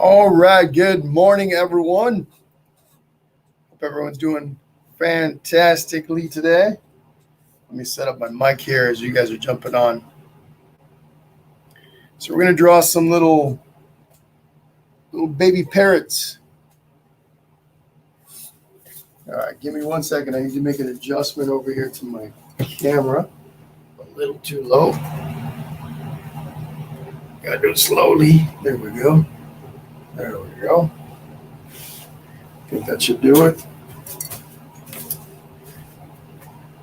All right, good morning, everyone. Hope everyone's doing fantastically today. Let me set up my mic here as you guys are jumping on. So we're going to draw some little baby parrots. All right, give me 1 second. I need to make an adjustment over here to my camera. A little too low. Gotta do it slowly. There we go. There we go. I think that should do it.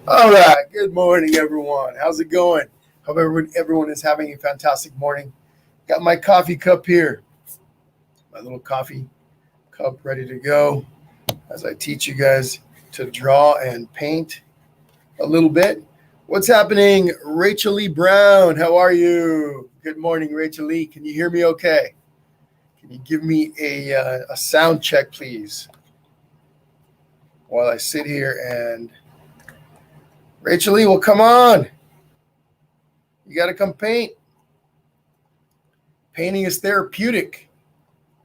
All right. Good morning, everyone. How's it going? Hope everyone is having a fantastic morning. Got my coffee cup here. My little coffee cup ready to go as I teach you guys to draw and paint a little bit. What's happening, Rachel Lee Brown? How are you? Good morning, Rachel Lee. Can you hear me okay? Can you give me a sound check, please, while I sit here and Rachel Lee, well, come on. You got to come paint. Painting is therapeutic.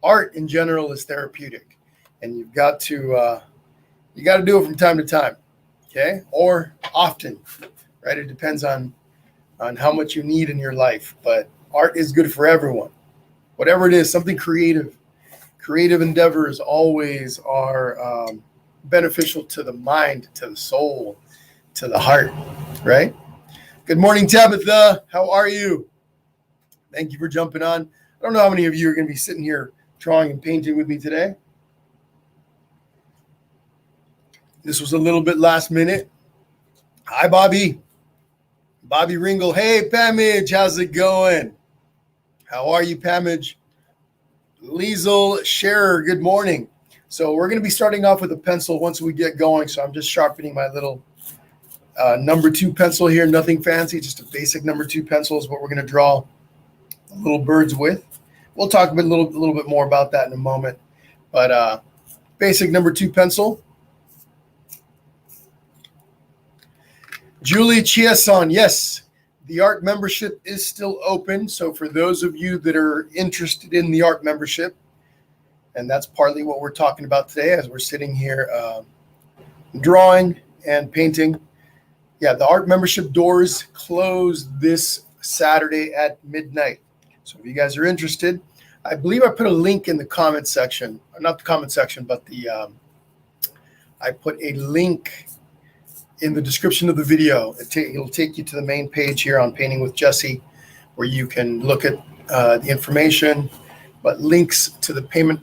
Art in general is therapeutic, and you've got to do it from time to time, okay, or often, right? It depends on how much you need in your life, but art is good for everyone. Whatever it is, something creative. Creative endeavors always are beneficial to the mind, to the soul, to the heart, right? Good morning, Tabitha. How are you? Thank you for jumping on. I don't know how many of you are going to be sitting here drawing and painting with me today. This was a little bit last minute. Hi, Bobby. Bobby Ringle. Hey, Pamage. How's it going? How are you, Pamage? Liesel Scherer. Good morning. So we're going to be starting off with a pencil once we get going. So I'm just sharpening my little number 2 pencil here. Nothing fancy. Just a basic number 2 pencil is what we're going to draw little birds with. We'll talk a little bit more about that in a moment. But basic number 2 pencil. Julie Chiasson, yes, the art membership is still open. So for those of you that are interested in the art membership, and that's partly what we're talking about today as we're sitting here drawing and painting. Yeah, the art membership doors close this Saturday at midnight. So if you guys are interested, I believe I put a link in the comment section, not the comment section, but I put a link in the description of the video. It'll take you to the main page here on Painting with Jesse, where you can look at the information, but links to the payment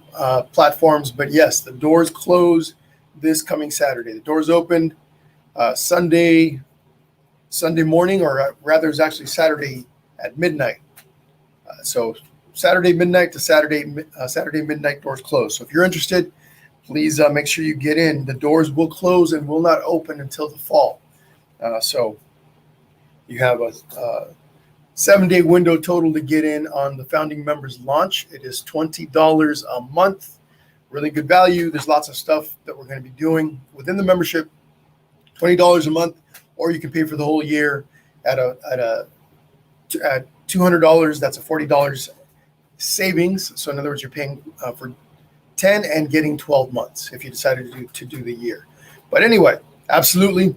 platforms. But yes, the doors close this coming Saturday. The doors opened Sunday morning, or rather, it's actually Saturday at midnight. So Saturday midnight to Saturday midnight, doors close. So if you're interested, please make sure you get in. The doors will close and will not open until the fall. So you have a 7-day window total to get in on the founding members launch. It is $20 a month. Really good value. There's lots of stuff that we're going to be doing within the membership. $20 a month, or you can pay for the whole year at $200. That's a $40 savings. So in other words, you're paying for 10 and getting 12 months if you decided to do the year. But anyway, absolutely.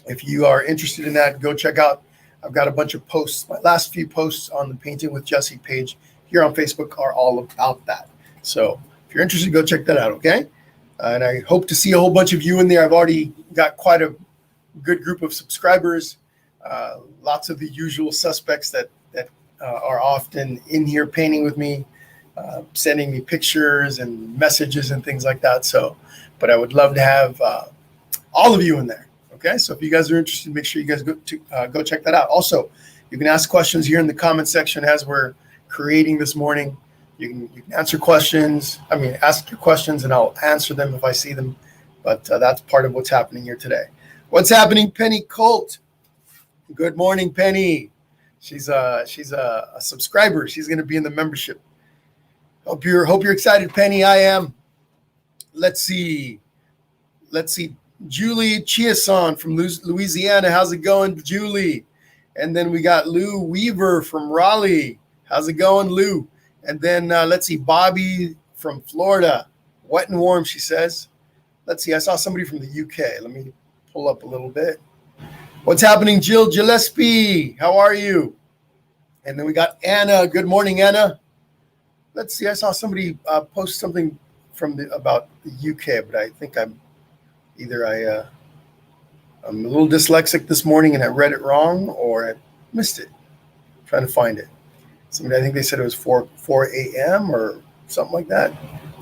If you are interested in that, go check out. I've got a bunch of posts. My last few posts on the Painting with Jesse page here on Facebook are all about that. So if you're interested, go check that out, okay? And I hope to see a whole bunch of you in there. I've already got quite a good group of subscribers. Lots of the usual suspects that are often in here painting with me, sending me pictures and messages and things like that. So, but I would love to have all of you in there. Okay, so if you guys are interested, make sure you guys go check that out. Also, you can ask questions here in the comment section as we're creating this morning. You can answer questions. Ask your questions and I'll answer them if I see them. But that's part of what's happening here today. What's happening, Penny Colt? Good morning, Penny. She's a subscriber. She's going to be in the membership. Hope you're excited, Penny. I am. Let's see. Julie Chiasson from Louisiana. How's it going, Julie? And then we got Lou Weaver from Raleigh. How's it going, Lou? And then let's see, Bobby from Florida. Wet and warm, she says. Let's see, I saw somebody from the UK. Let me pull up a little bit. What's happening, Jill Gillespie? How are you? And then we got Anna. Good morning, Anna. Let's see, I saw somebody post something about the UK, but I think I'm a little dyslexic this morning and I read it wrong, or I missed it. I'm trying to find it. Somebody, I think they said it was 4 a.m. or something like that.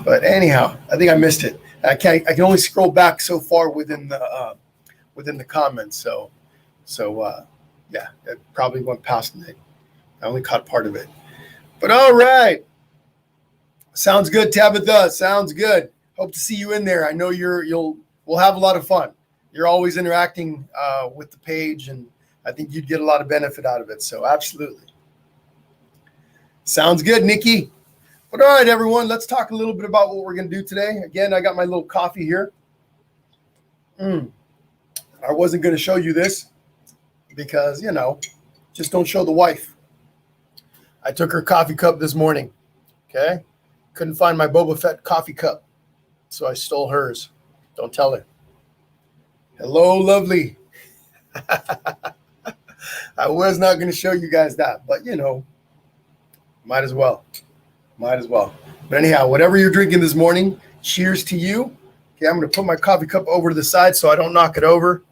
But anyhow, I think I missed it. I can only scroll back so far within the comments. So yeah, it probably went past me. I only caught part of it. But all right. Sounds good, Tabitha. Sounds good. Hope to see you in there. I know we'll have a lot of fun. You're always interacting with the page, and I think you'd get a lot of benefit out of it. So absolutely. Sounds good, Nikki. But all right, everyone, let's talk a little bit about what we're going to do today. Again, I got my little coffee here. I wasn't going to show you this because, just don't show the wife. I took her coffee cup this morning, okay? Couldn't find my Boba Fett coffee cup, so I stole hers. Don't tell her. Hello, lovely. I was not going to show you guys that, but, might as well. But anyhow, whatever you're drinking this morning, cheers to you. Okay, I'm going to put my coffee cup over to the side so I don't knock it over.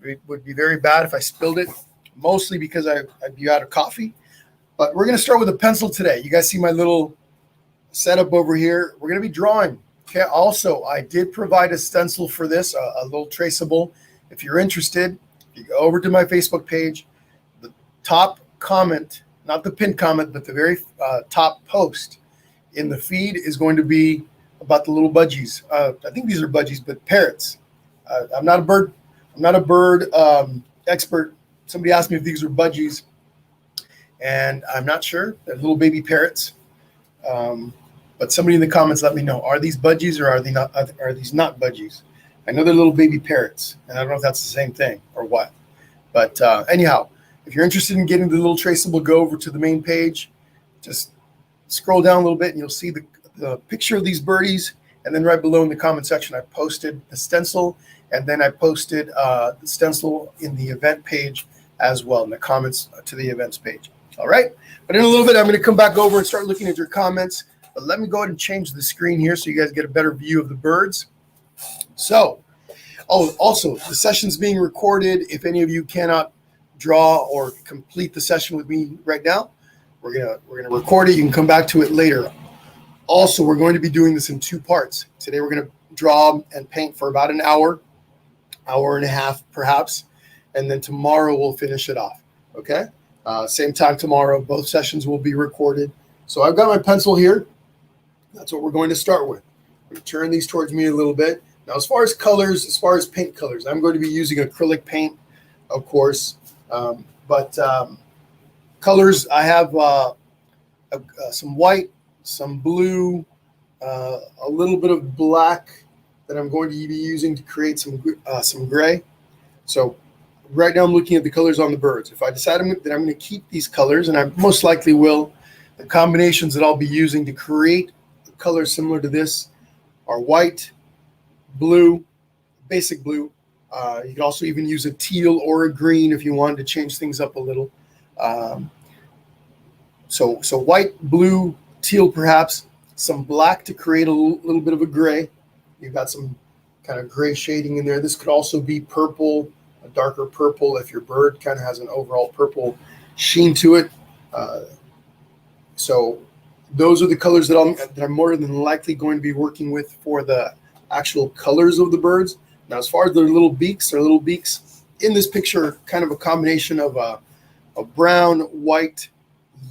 It would be very bad if I spilled it, mostly because I'd be out of coffee. But we're going to start with a pencil today. You guys see my little setup over here. We're going to be drawing. Okay. Also, I did provide a stencil for this, a little traceable. If you're interested, you go over to my Facebook page. The top comment, not the pinned comment, but the very top post in the feed is going to be about the little budgies. I think these are budgies, but parrots. I'm not a bird expert. Somebody asked me if these are budgies, and I'm not sure. They're little baby parrots. But somebody in the comments let me know, are these budgies or are these not budgies? I know they're little baby parrots, and I don't know if that's the same thing or what. But anyhow, if you're interested in getting the little traceable, go over to the main page. Just scroll down a little bit, and you'll see the picture of these birdies. And then right below in the comment section, I posted the stencil, and then I posted the stencil in the event page as well, in the comments to the events page. All right. But in a little bit, I'm going to come back over and start looking at your comments. But let me go ahead and change the screen here so you guys get a better view of the birds. So, also, the session's being recorded. If any of you cannot draw or complete the session with me right now, we're gonna record it. You can come back to it later. Also, we're going to be doing this in 2 parts. Today, we're going to draw and paint for about an hour and a half, perhaps. And then tomorrow, we'll finish it off. Okay? Same time tomorrow. Both sessions will be recorded. So I've got my pencil here. That's what we're going to start with. I'm going to turn these towards me a little bit. Now, as far as colors, as far as paint colors, I'm going to be using acrylic paint, of course. But colors, I have some white, some blue, a little bit of black that I'm going to be using to create some gray. So right now I'm looking at the colors on the birds. If I decide that I'm going to keep these colors, and I most likely will, the combinations that I'll be using to create colors similar to this are white, blue, basic blue. You can also even use a teal or a green if you wanted to change things up a little. So white, blue, teal perhaps, some black to create a little bit of a gray. You've got some kind of gray shading in there. This could also be purple, a darker purple if your bird kind of has an overall purple sheen to it. So those are the colors that I'm more than likely going to be working with for the actual colors of the birds. Now, as far as their little beaks in this picture are kind of a combination of a brown, white,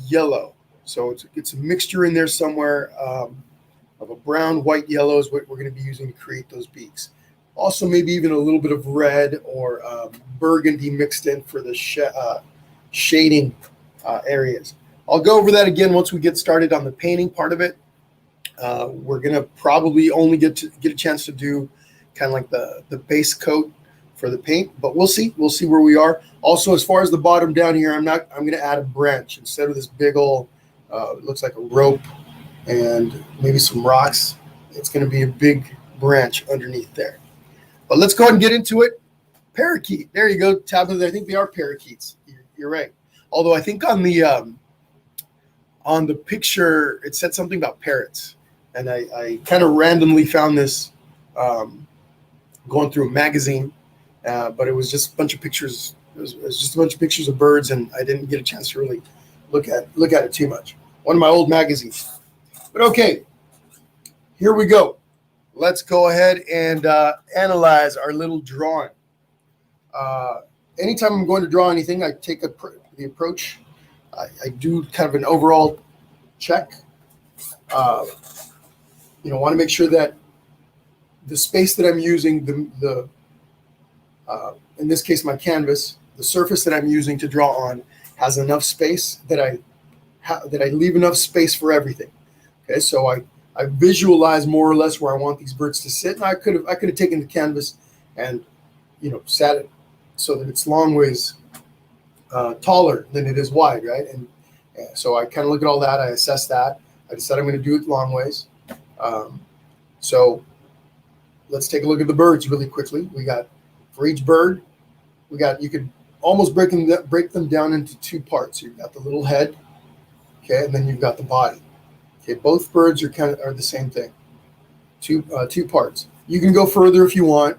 yellow. So it's a mixture in there somewhere of a brown, white, yellow is what we're going to be using to create those beaks. Also, maybe even a little bit of red or burgundy mixed in for the shading areas. I'll go over that again once we get started on the painting part of it. We're going to probably only get a chance to do kind of like the base coat for the paint, but we'll see. We'll see where we are. Also, as far as the bottom down here, I'm going to add a branch instead of this big old It looks like a rope and maybe some rocks. It's going to be a big branch underneath there. But let's go ahead and get into it. Parakeet. There you go, Tabitha. I think they are parakeets. You're right. Although I think on the picture it said something about parrots, and I kind of randomly found this going through a magazine, but it was just a bunch of pictures. It was just a bunch of pictures of birds, and I didn't get a chance to really look at it too much. One of my old magazines. But okay, here we go. Let's go ahead and analyze our little drawing. Anytime I'm going to draw anything, I take the approach. I do kind of an overall check. Want to make sure that the space that I'm using, in this case, my canvas, the surface that I'm using to draw on has enough space that I leave enough space for everything. Okay, so I visualize more or less where I want these birds to sit, and I could have taken the canvas and sat it so that it's long ways taller than it is wide, right? And so I kind of look at all that, I assess that, I decide I'm going to do it long ways. So let's take a look at the birds really quickly. We got, for each bird, you could almost break them down into two parts. You've got the little head, okay, and then you've got the body. Okay, both birds are the same thing. Two parts. You can go further if you want.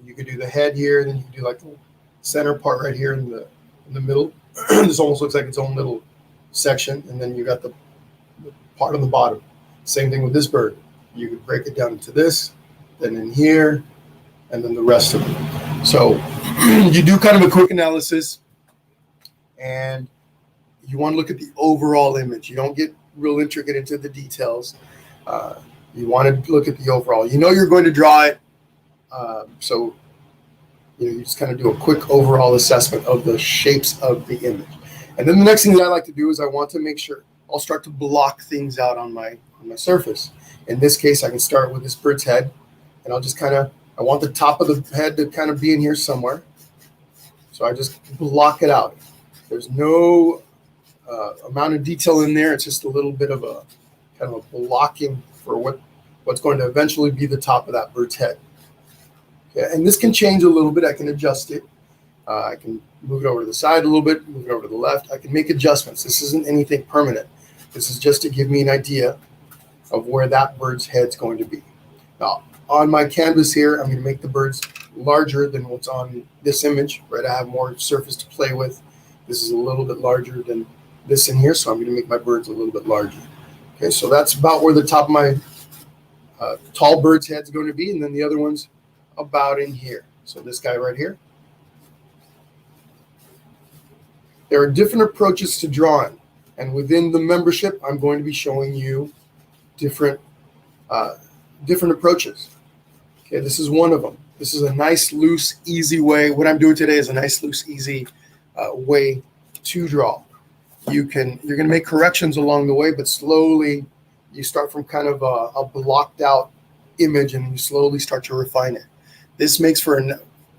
You could do the head here, then you can do like the center part right here in the middle. This almost looks like its own little section, and then you got the part on the bottom. Same thing with this bird. You could break it down into this, then in here, and then the rest of it. So you do kind of a quick analysis, and you want to look at the overall image. You don't get real intricate into the details. You want to look at the overall. You're going to draw it, so you just kind of do a quick overall assessment of the shapes of the image. And then the next thing that I like to do is I want to make sure I'll start to block things out on my surface. In this case, I can start with this bird's head, and I'll just I want the top of the head to kind of be in here somewhere. So I just block it out. There's no amount of detail in there. It's just a little bit of a kind of a blocking for what's going to eventually be the top of that bird's head. Okay, and this can change a little bit. I can adjust it. I can move it over to the side a little bit, move it over to the left. I can make adjustments. This isn't anything permanent. This is just to give me an idea of where that bird's head's going to be. Now, on my canvas here, I'm going to make the birds larger than what's on this image, right? I have more surface to play with. This is a little bit larger than this in here, so I'm going to make my birds a little bit larger. Okay, so that's about where the top of my tall bird's head's going to be, and then the other one's about in here. So this guy right here. There are different approaches to drawing, and within the membership, I'm going to be showing you different approaches. Okay, this is one of them. This is a nice, loose, easy way. What I'm doing today is a nice, loose, easy way to draw. You're going to make corrections along the way, but slowly you start from kind of a blocked out image, and you slowly start to refine it. This makes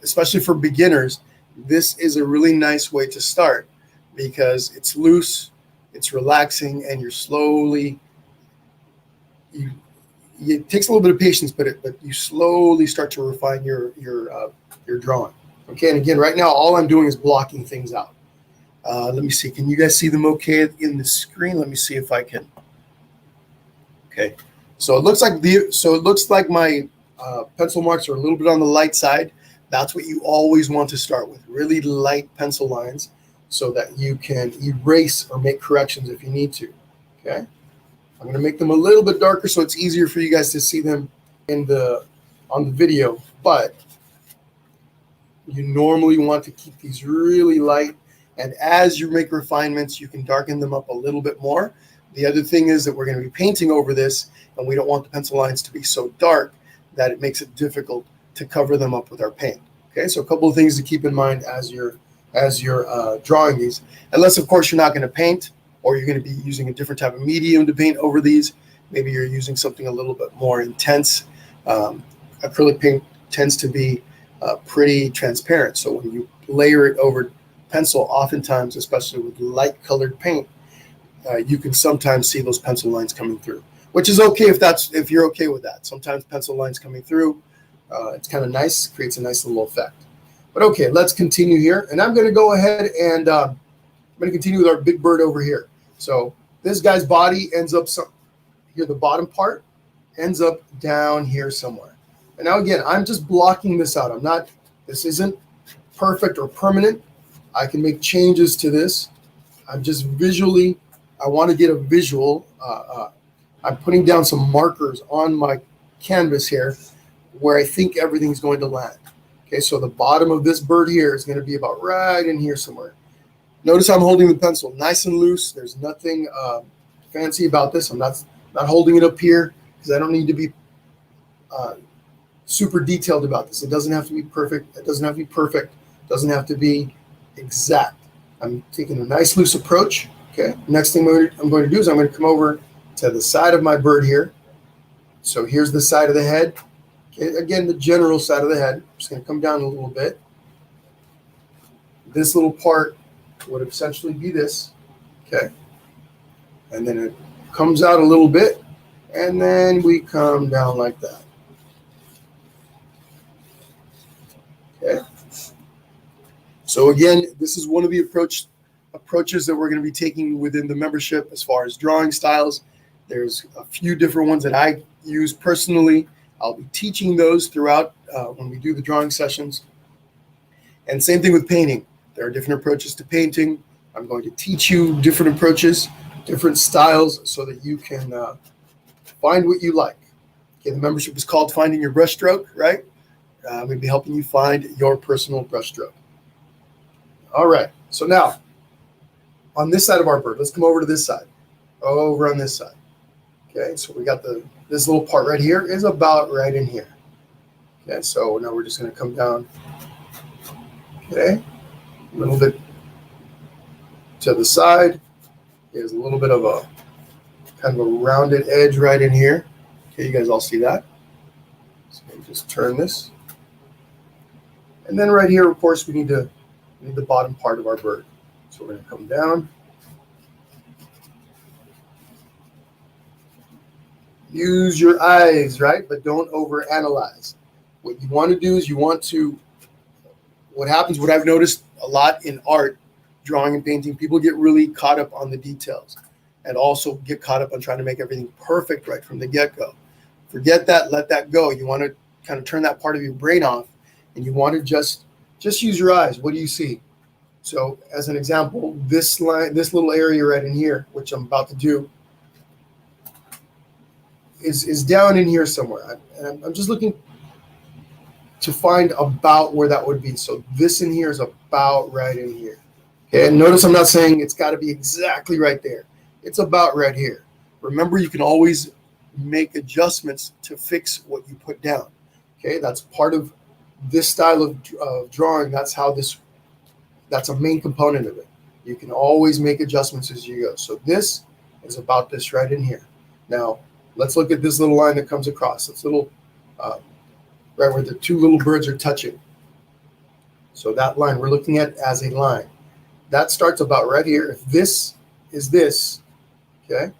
especially for beginners, this is a really nice way to start because it's loose, it's relaxing, and you're slowly, it takes a little bit of patience, but you slowly start to refine your drawing. Okay, and again, right now, all I'm doing is blocking things out. Let me see. Can you guys see them okay in the screen? Let me see if I can. Okay, so it looks like my pencil marks are a little bit on the light side. That's what you always want to start with, really light pencil lines, so that you can erase or make corrections if you need to. Okay, I'm going to make them a little bit darker so it's easier for you guys to see them on the video, but you normally want to keep these really light, and as you make refinements, you can darken them up a little bit more. The other thing is that we're going to be painting over this, and we don't want the pencil lines to be so dark that it makes it difficult to cover them up with our paint. Okay, so a couple of things to keep in mind as you're drawing these, unless of course you're not going to paint, or you're going to be using a different type of medium to paint over these. Maybe you're using something a little bit more intense. Acrylic paint tends to be pretty transparent, so when you layer it over pencil, oftentimes, especially with light colored paint, you can sometimes see those pencil lines coming through, which is okay if you're okay with that. Sometimes pencil lines coming through, it's kind of nice, creates a nice little effect. But okay, let's continue here. And I'm going to go ahead and I'm going to continue with our big bird over here. So this guy's body ends up here, the bottom part ends up down here somewhere. And now again, I'm just blocking this out. This isn't perfect or permanent. I can make changes to this. I'm just I want to get a visual. I'm putting down some markers on my canvas here where I think everything's going to land. Okay, so the bottom of this bird here is going to be about right in here somewhere. Notice I'm holding the pencil nice and loose. There's nothing fancy about this. I'm not holding it up here because I don't need to be super detailed about this. It doesn't have to be perfect. It doesn't have to be perfect. It doesn't have to be exact. I'm taking a nice loose approach. Okay. Next thing I'm going to do is I'm going to come over to the side of my bird here. So here's the side of the head. Okay. Again, the general side of the head. I'm just going to come down a little bit. This little part would essentially be this. Okay. And then it comes out a little bit, and then we come down like that. Okay. So again, this is one of the approaches that we're going to be taking within the membership as far as drawing styles. There's a few different ones that I use personally. I'll be teaching those throughout when we do the drawing sessions. And same thing with painting. There are different approaches to painting. I'm going to teach you different approaches, different styles, so that you can find what you like. Okay, the membership is called Finding Your Brushstroke, right? I'm going to be helping you find your personal brushstroke. All right, so now on this side of our bird, let's come over to this side, over on this side. Okay, so we got this little part right here is about right in here. Okay, so now we're just going to come down, okay, a little bit to the side. There's a little bit of a kind of a rounded edge right in here. Okay, you guys all see that? So just turn this. And then right here, of course, we need the bottom part of our bird. So we're going to come down. Use your eyes, right? But don't overanalyze. What you want to do is what I've noticed a lot in art, drawing and painting, people get really caught up on the details and also get caught up on trying to make everything perfect right from the get-go. Forget that, let that go. You want to kind of turn that part of your brain off, and you want to just use your eyes. What do you see? So as an example, this little area right in here, which I'm about to do, is down in here somewhere. I'm just looking to find about where that would be. So this in here is about right in here. Okay, and notice I'm not saying it's got to be exactly right there. It's about right here. Remember, you can always make adjustments to fix what you put down. Okay, that's part of this style of drawing. That's a main component of it. You can always make adjustments as you go. So this is about this right in here. Now, let's look at this little line that comes across. This little, right where the two little birds are touching. So that line we're looking at as a line. That starts about right here. If this is this, okay,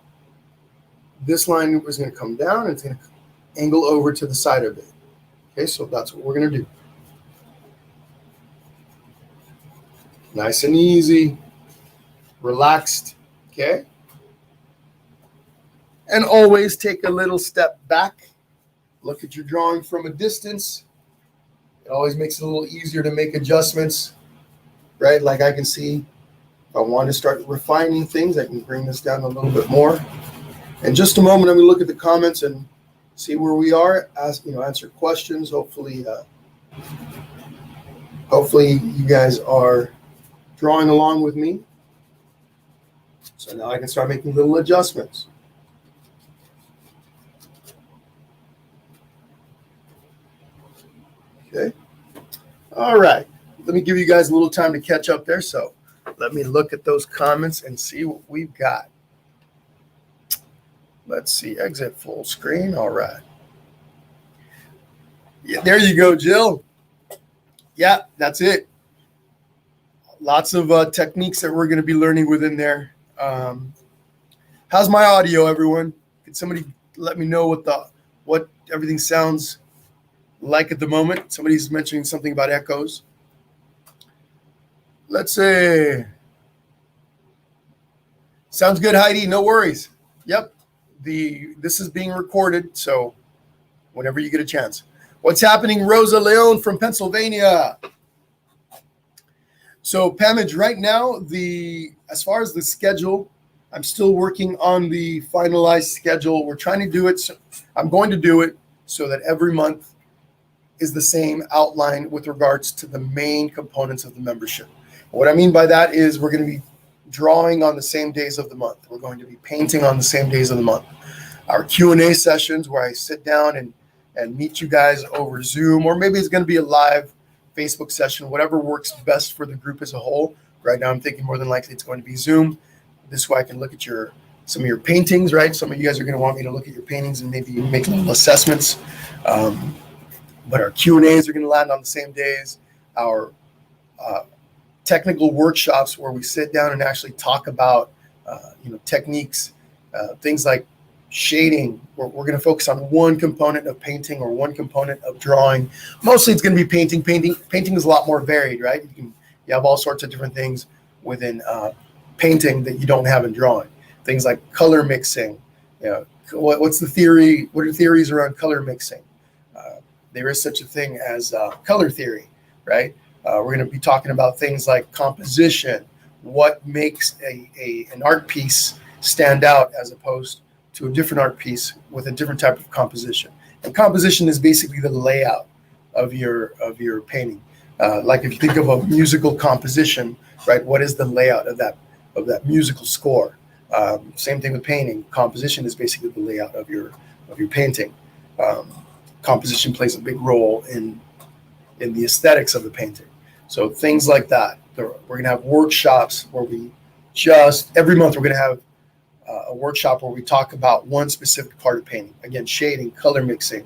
this line is going to come down and it's going to angle over to the side of it. Okay, so that's what we're going to do. Nice and easy, relaxed, okay? And always take a little step back. Look at your drawing from a distance. It always makes it a little easier to make adjustments, right? Like I can see, if I want to start refining things, I can bring this down a little bit more. In just a moment, I'm going to look at the comments and see where we are, answer questions. Hopefully you guys are drawing along with me. So now I can start making little adjustments. Okay. All right. Let me give you guys a little time to catch up there. So let me look at those comments and see what we've got. Let's see. Exit full screen. All right. Yeah, there you go, Jill. Yeah, that's it. Lots of techniques that we're going to be learning within there. How's my audio, everyone? Can somebody let me know what everything sounds like at the moment? Somebody's mentioning something about echoes. Let's say, sounds good, Heidi. No worries. Yep. This is being recorded, so whenever you get a chance. What's happening, Rosa Leon from Pennsylvania? So, Pamage, right now, as far as the schedule, I'm still working on the finalized schedule. We're trying to do it. So I'm going to do it so that every month is the same outline with regards to the main components of the membership. What I mean by that is we're going to be drawing on the same days of the month. We're going to be painting on the same days of the month. Our Q&A sessions where I sit down and meet you guys over Zoom, or maybe it's going to be a live Facebook session, whatever works best for the group as a whole. Right now I'm thinking more than likely it's going to be Zoom. This way I can look at some of your paintings, right? Some of you guys are going to want me to look at your paintings and maybe make little assessments. But our Q&As are going to land on the same days. Our technical workshops where we sit down and actually talk about techniques, things like shading. We're going to focus on one component of painting or one component of drawing. Mostly it's going to be painting. Painting is a lot more varied, right? You have all sorts of different things within painting that you don't have in drawing. Things like color mixing. What's the theory? What are theories around color mixing? There is such a thing as color theory, right? We're going to be talking about things like composition. What makes an art piece stand out as opposed to a different art piece with a different type of composition? And composition is basically the layout of your painting. Like if you think of a musical composition, right? What is the layout of that musical score? Same thing with painting. Composition is basically the layout of your painting. Composition plays a big role in the aesthetics of the painting. So things like that. We're going to have workshops where every month we're going to have a workshop where we talk about one specific part of painting. Again, shading, color mixing.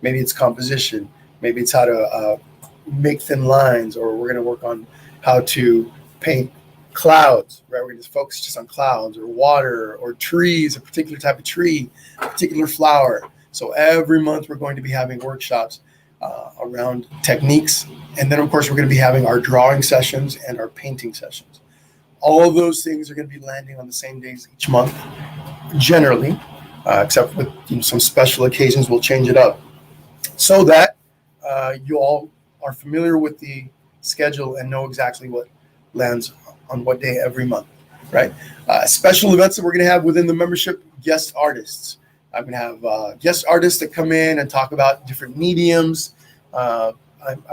Maybe it's composition. Maybe it's how to make thin lines, or we're going to work on how to paint clouds, right? We're going to focus just on clouds or water or trees, a particular type of tree, a particular flower. So every month we're going to be having workshops around techniques. And then, of course, we're going to be having our drawing sessions and our painting sessions. All of those things are going to be landing on the same days each month, generally, except with some special occasions, we'll change it up so that you all are familiar with the schedule and know exactly what lands on what day every month, right? Special events that we're going to have within the membership, guest artists. I'm going to have guest artists that come in and talk about different mediums. I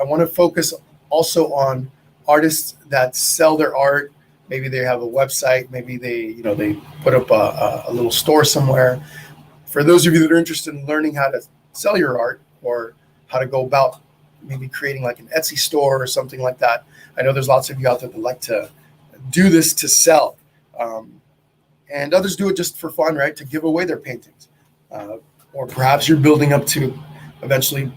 want to focus also on artists that sell their art. Maybe they have a website. Maybe they put up a little store somewhere. For those of you that are interested in learning how to sell your art or how to go about maybe creating like an Etsy store or something like that. I know there's lots of you out there that like to do this to sell. And others do it just for fun, right? To give away their paintings. Or perhaps you're building up to eventually,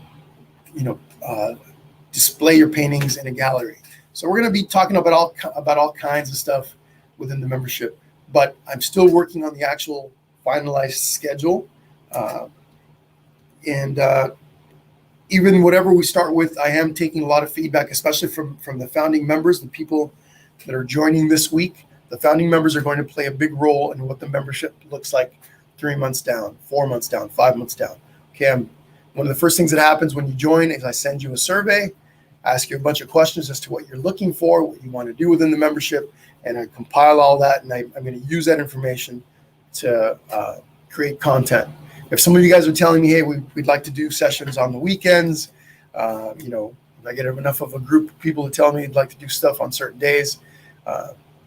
display your paintings in a gallery. So we're going to be talking about all kinds of stuff within the membership, but I'm still working on the actual finalized schedule. And even whatever we start with, I am taking a lot of feedback, especially from the founding members, the people that are joining this week. The founding members are going to play a big role in what the membership looks like 3 months down, 4 months down, 5 months down. Okay, one of the first things that happens when you join is I send you a survey, ask you a bunch of questions as to what you're looking for, what you want to do within the membership, and I compile all that, and I'm going to use that information to create content. If some of you guys are telling me, hey, we'd like to do sessions on the weekends, if I get enough of a group of people to tell me they'd like to do stuff on certain days,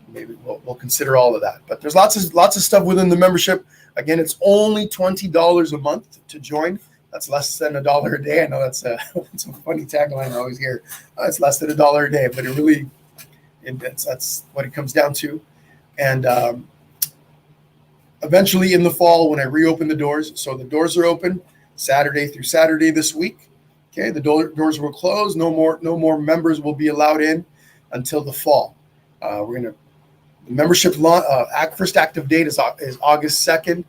maybe we'll consider all of that. But there's lots of stuff within the membership. Again, it's only $20 a month to join. That's less than $1 a day. I know that's a funny tagline I always hear. It's less than $1 a day, but that's what it comes down to. And eventually in the fall, when I reopen the doors, so the doors are open Saturday through Saturday this week. Okay, the doors will close. No more members will be allowed in until the fall. We're going to The membership first active date is August 2nd.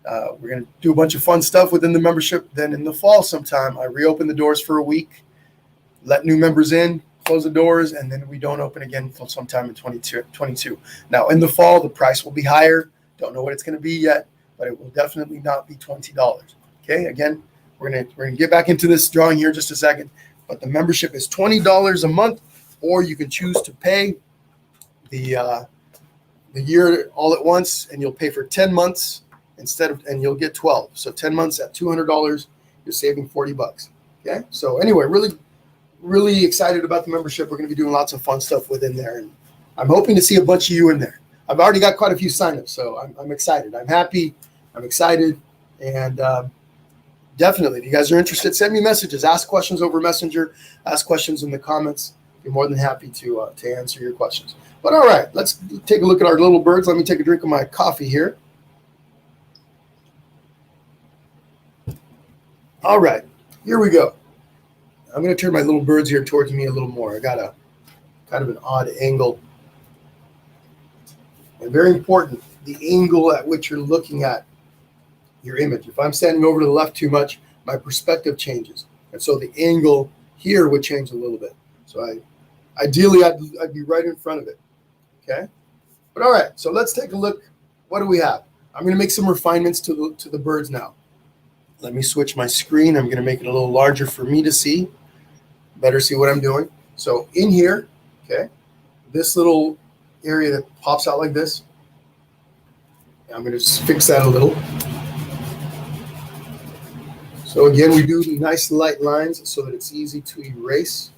We're going to do a bunch of fun stuff within the membership. Then in the fall sometime, I reopen the doors for a week, let new members in, close the doors, and then we don't open again until sometime in 2022. Now, in the fall, the price will be higher. Don't know what it's going to be yet, but it will definitely not be $20. Okay, again, we're gonna get back into this drawing here in just a second, but the membership is $20 a month, or you can choose to pay the year all at once, and you'll pay for 10 months and you'll get 12. So 10 months at $200, you're saving $40. Okay, so anyway, really excited about the membership. We're going to be doing lots of fun stuff within there, and I'm hoping to see a bunch of you in there. I've already got quite a few signups, so I'm excited. I'm happy. I'm excited, and definitely, if you guys are interested, send me messages. Ask questions over Messenger. Ask questions in the comments. Be more than happy to answer your questions. But all right, let's take a look at our little birds. Let me take a drink of my coffee here. All right, here we go. I'm going to turn my little birds here towards me a little more. I got a kind of an odd angle. And very important, the angle at which you're looking at your image. If I'm standing over to the left too much, my perspective changes. And so the angle here would change a little bit. So ideally, I'd be right in front of it. Okay? But all right, so let's take a look. What do we have? I'm going to make some refinements to the birds now. Let me switch my screen. I'm going to make it a little larger for me to see. Better see what I'm doing. So in here, okay, this little area that pops out like this, I'm going to just fix that a little. So again, we do nice light lines so that it's easy to erase.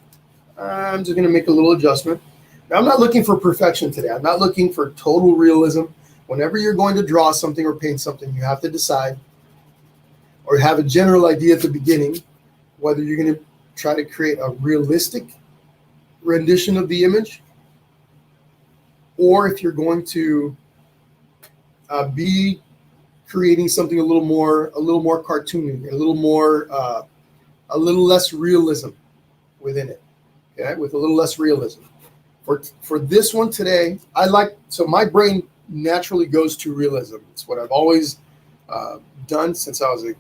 I'm just going to make a little adjustment. Now, I'm not looking for perfection today. I'm not looking for total realism. Whenever you're going to draw something or paint something, you have to decide or have a general idea at the beginning whether you're going to try to create a realistic rendition of the image, or if you're going to be creating something a little more cartoony, a little less realism within it. Okay, with a little less realism. For this one today, so my brain naturally goes to realism. It's what I've always done since I was a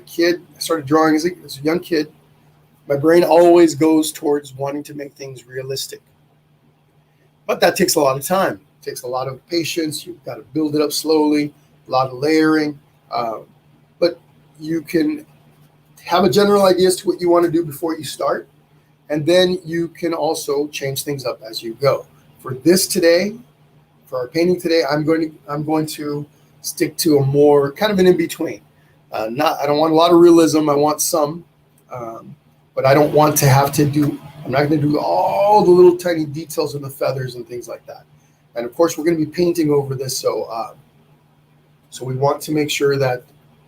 kid. I started drawing as a young kid. My brain always goes towards wanting to make things realistic. But that takes a lot of time. It takes a lot of patience. You've got to build it up slowly, a lot of layering. But you can have a general idea as to what you want to do before you start. And then you can also change things up as you go. For this today, for our painting today, I'm going to stick to a more kind of an in-between. I don't want a lot of realism. I want some. But I don't want to have to I'm not going to do all the little tiny details of the feathers and things like that. And of course, we're going to be painting over this. So we want to make sure that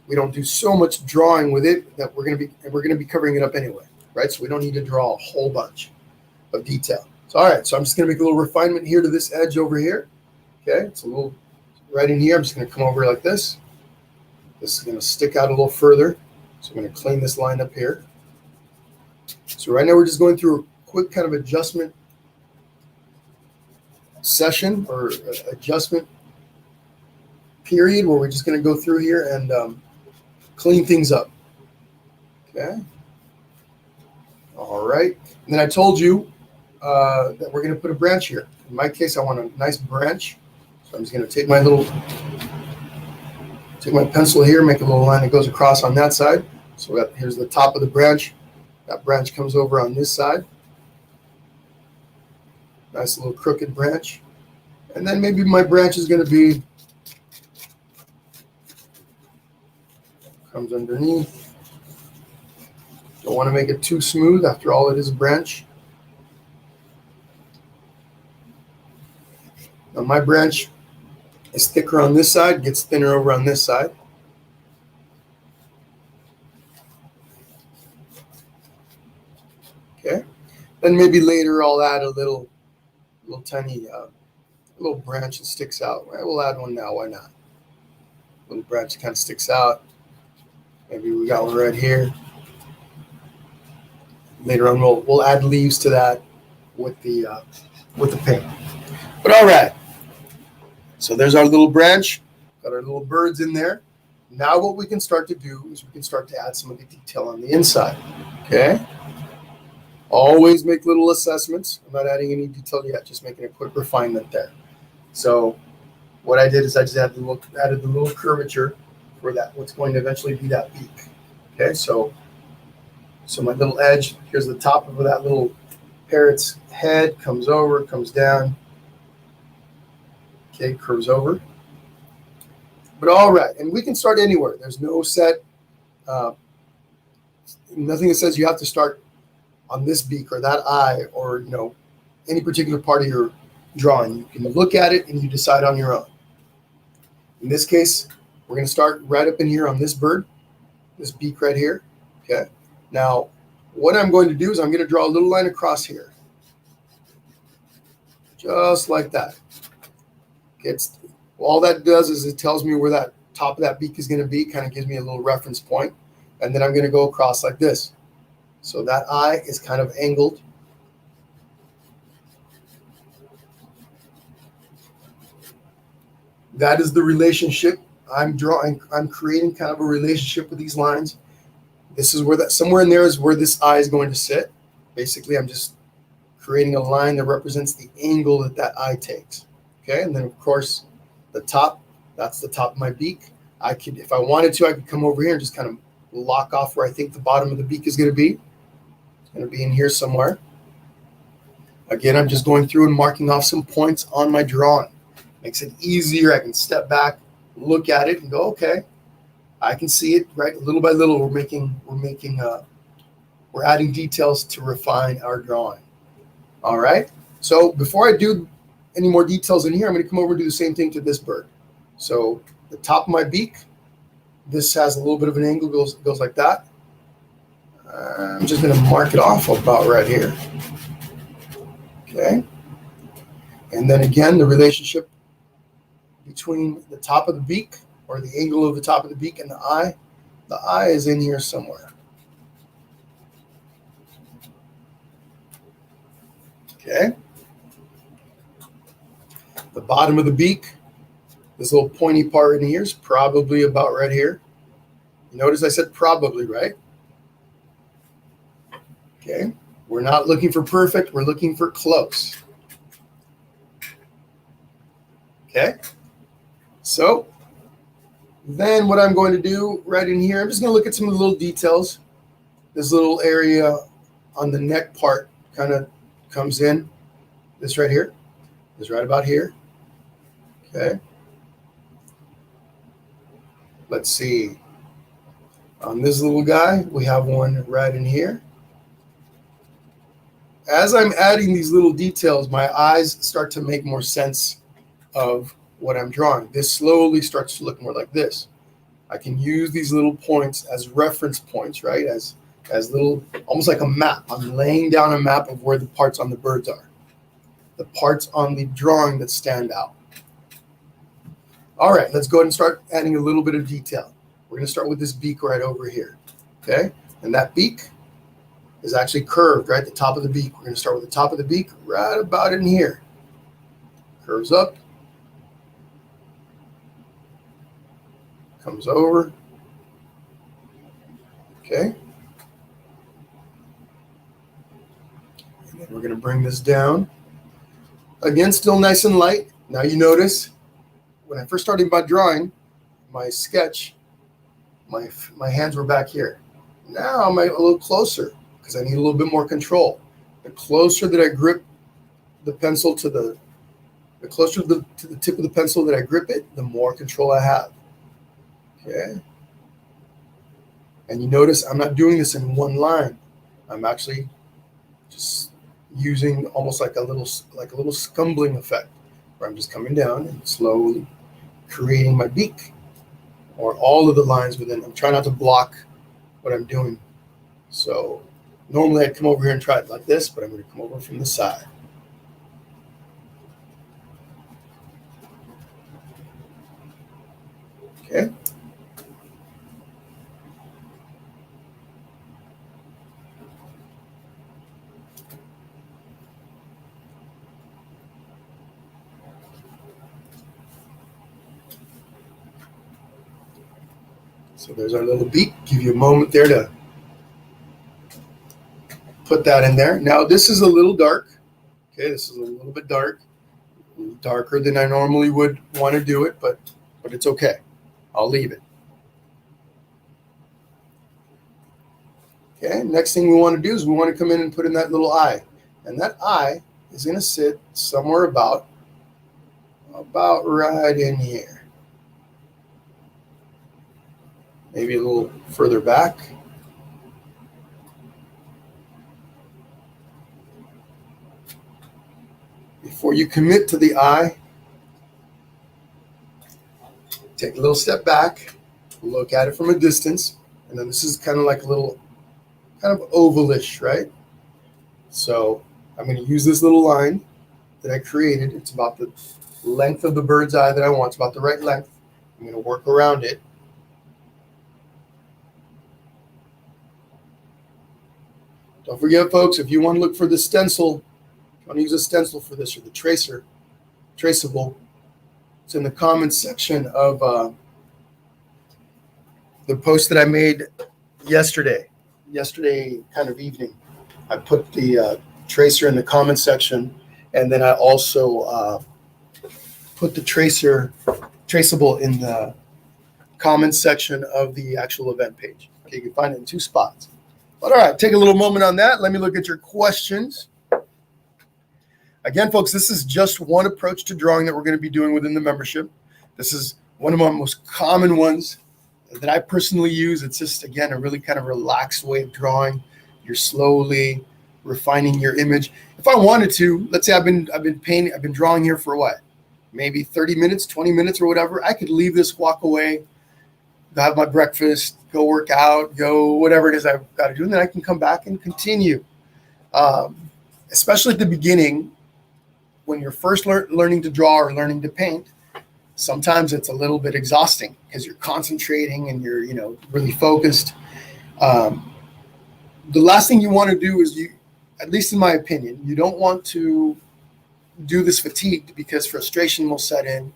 we don't do so much drawing with it that we're going to be covering it up anyway, right? So we don't need to draw a whole bunch of detail. So, all right. So I'm just going to make a little refinement here to this edge over here. Okay. It's a little right in here. I'm just going to come over like this. This is going to stick out a little further. So I'm going to clean this line up here. So right now we're just going through a quick kind of adjustment session or adjustment period where we're just going to go through here and clean things up. Okay. All right. And then I told you that we're going to put a branch here. In my case, I want a nice branch. So I'm just going to take my pencil here, make a little line that goes across on that side. So here's the top of the branch. That branch comes over on this side. Nice little crooked branch. And then maybe my branch is going to be, comes underneath. Don't want to make it too smooth. After all, it is a branch. Now my branch is thicker on this side, gets thinner over on this side. Okay. Then maybe later I'll add a little tiny little branch that sticks out. Right? We'll add one now. Why not? Little branch that kind of sticks out. Maybe we got one right here. Later on, we'll add leaves to that with the paint. But all right. So there's our little branch, got our little birds in there. Now what we can start to do is we can start to add some of the detail on the inside, okay? Always make little assessments. I'm not adding any detail yet, just making a quick refinement there. So what I did is I just added the little curvature for that, what's going to eventually be that beak. Okay, so my little edge, here's the top of that little parrot's head, comes over, comes down, okay, curves over. But all right, and we can start anywhere. There's no set, nothing that says you have to start on this beak or that eye or, any particular part of your drawing. You can look at it and you decide on your own. In this case, we're going to start right up in here on this bird, this beak right here. Okay. Now, what I'm going to do is I'm going to draw a little line across here, just like that. All that does is it tells me where that top of that beak is going to be, kind of gives me a little reference point, and then I'm going to go across like this. So that eye is kind of angled. That is the relationship I'm drawing. I'm creating kind of a relationship with these lines. This is where somewhere in there is where this eye is going to sit. Basically, I'm just creating a line that represents the angle that eye takes. Okay, and then of course, the top, that's the top of my beak. If I wanted to, I could come over here and just kind of lock off where I think the bottom of the beak is going to be. It's going to be in here somewhere. Again, I'm just going through and marking off some points on my drawing. Makes it easier. I can step back, look at it, and go, okay, I can see it. Right, little by little, we're adding details to refine our drawing. All right. So before I do any more details in here, I'm going to come over and do the same thing to this bird. So the top of my beak, this has a little bit of an angle, goes like that. I'm just going to mark it off about right here. Okay. And then again, the relationship between the top of the beak, or the angle of the top of the beak, and the eye is in here somewhere. Okay. The bottom of the beak, this little pointy part in here, is probably about right here. You notice I said probably, right? Okay. We're not looking for perfect. We're looking for close. Okay. So then what I'm going to do right in here, I'm just going to look at some of the little details. This little area on the neck part kind of comes in. This right here is right about here. Okay. Let's see. On this little guy, we have one right in here. As I'm adding these little details, my eyes start to make more sense of what I'm drawing. This slowly starts to look more like this. I can use these little points as reference points, right? As little, almost like a map. I'm laying down a map of where the parts on the birds are. The parts on the drawing that stand out. All right, let's go ahead and start adding a little bit of detail. We're going to start with this beak right over here. Okay? And that beak is actually curved, right? The top of the beak. We're going to start with the top of the beak right about in here. Curves up. Comes over. Okay. And then we're going to bring this down. Again, still nice and light. Now you notice when I first started my drawing, my sketch, my hands were back here. Now I'm a little closer because I need a little bit more control. The closer that I grip the pencil to the closer to the tip of the pencil that I grip it, the more control I have. Okay. And you notice I'm not doing this in one line. I'm actually just using almost like a little scumbling effect, where I'm just coming down and slowly creating my beak, or all of the lines within. I'm trying not to block what I'm doing. So normally I'd come over here and try it like this, but I'm going to come over from the side. Okay. So there's our little beak. Give you a moment there to put that in there. Now this is a little dark. Okay, this is a little bit dark, a little darker than I normally would want to do it, but it's okay. I'll leave it. Okay, next thing we want to do is we want to come in and put in that little eye. And that eye is going to sit somewhere about right in here. Maybe a little further back. Before you commit to the eye, take a little step back, look at it from a distance, and then this is kind of like a little, kind of ovalish, right? So I'm going to use this little line that I created. It's about the length of the bird's eye that I want. It's about the right length. I'm going to work around it. Don't forget, folks, if you want to look for the stencil, if you want to use a stencil for this or the traceable, it's in the comments section of the post that I made yesterday kind of evening. I put the tracer in the comments section, and then I also put the traceable in the comments section of the actual event page. Okay, you can find it in 2 spots. But all right, take a little moment on that. Let me look at your questions. Again, folks, this is just one approach to drawing that we're going to be doing within the membership. This is one of my most common ones that I personally use. It's just, again, a really kind of relaxed way of drawing. You're slowly refining your image. If I wanted to, let's say I've been drawing here for what? Maybe 30 minutes, 20 minutes or whatever. I could leave this, walk away, go have my breakfast, go work out, go whatever it is I've got to do, and then I can come back and continue. Especially at the beginning, when you're first learning to draw or learning to paint, sometimes it's a little bit exhausting because you're concentrating and you're, really focused. The last thing you want to do is, at least in my opinion, you don't want to do this fatigued, because frustration will set in,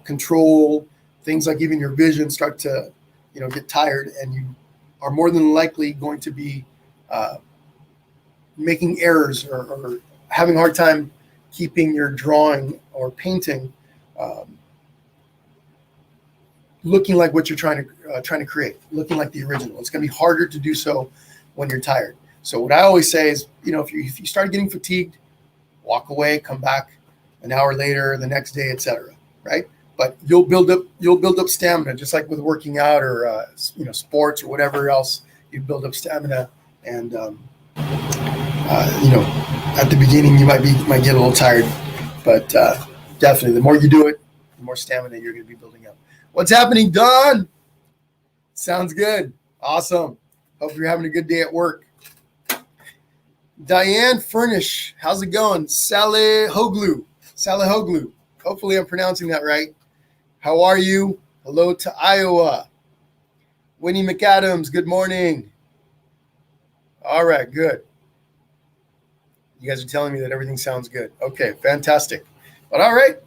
control, things like even your vision start to, get tired, and you are more than likely going to be making errors or having a hard time keeping your drawing or painting looking like what you're trying to create, looking like the original. It's going to be harder to do so when you're tired. So what I always say is, if you start getting fatigued, walk away, come back an hour later, the next day, etc. Right? But you'll build up stamina, just like with working out or sports or whatever else. You build up stamina, and at the beginning you might get a little tired, but definitely the more you do it, the more stamina you're going to be building up. What's happening, Don? Sounds good. Awesome. Hope you're having a good day at work. Diane Furnish, how's it going? Salihoglu. Hopefully I'm pronouncing that right. How are you? Hello to Iowa. Winnie McAdams, good morning. All right, good. You guys are telling me that everything sounds good. Okay, fantastic. But all right,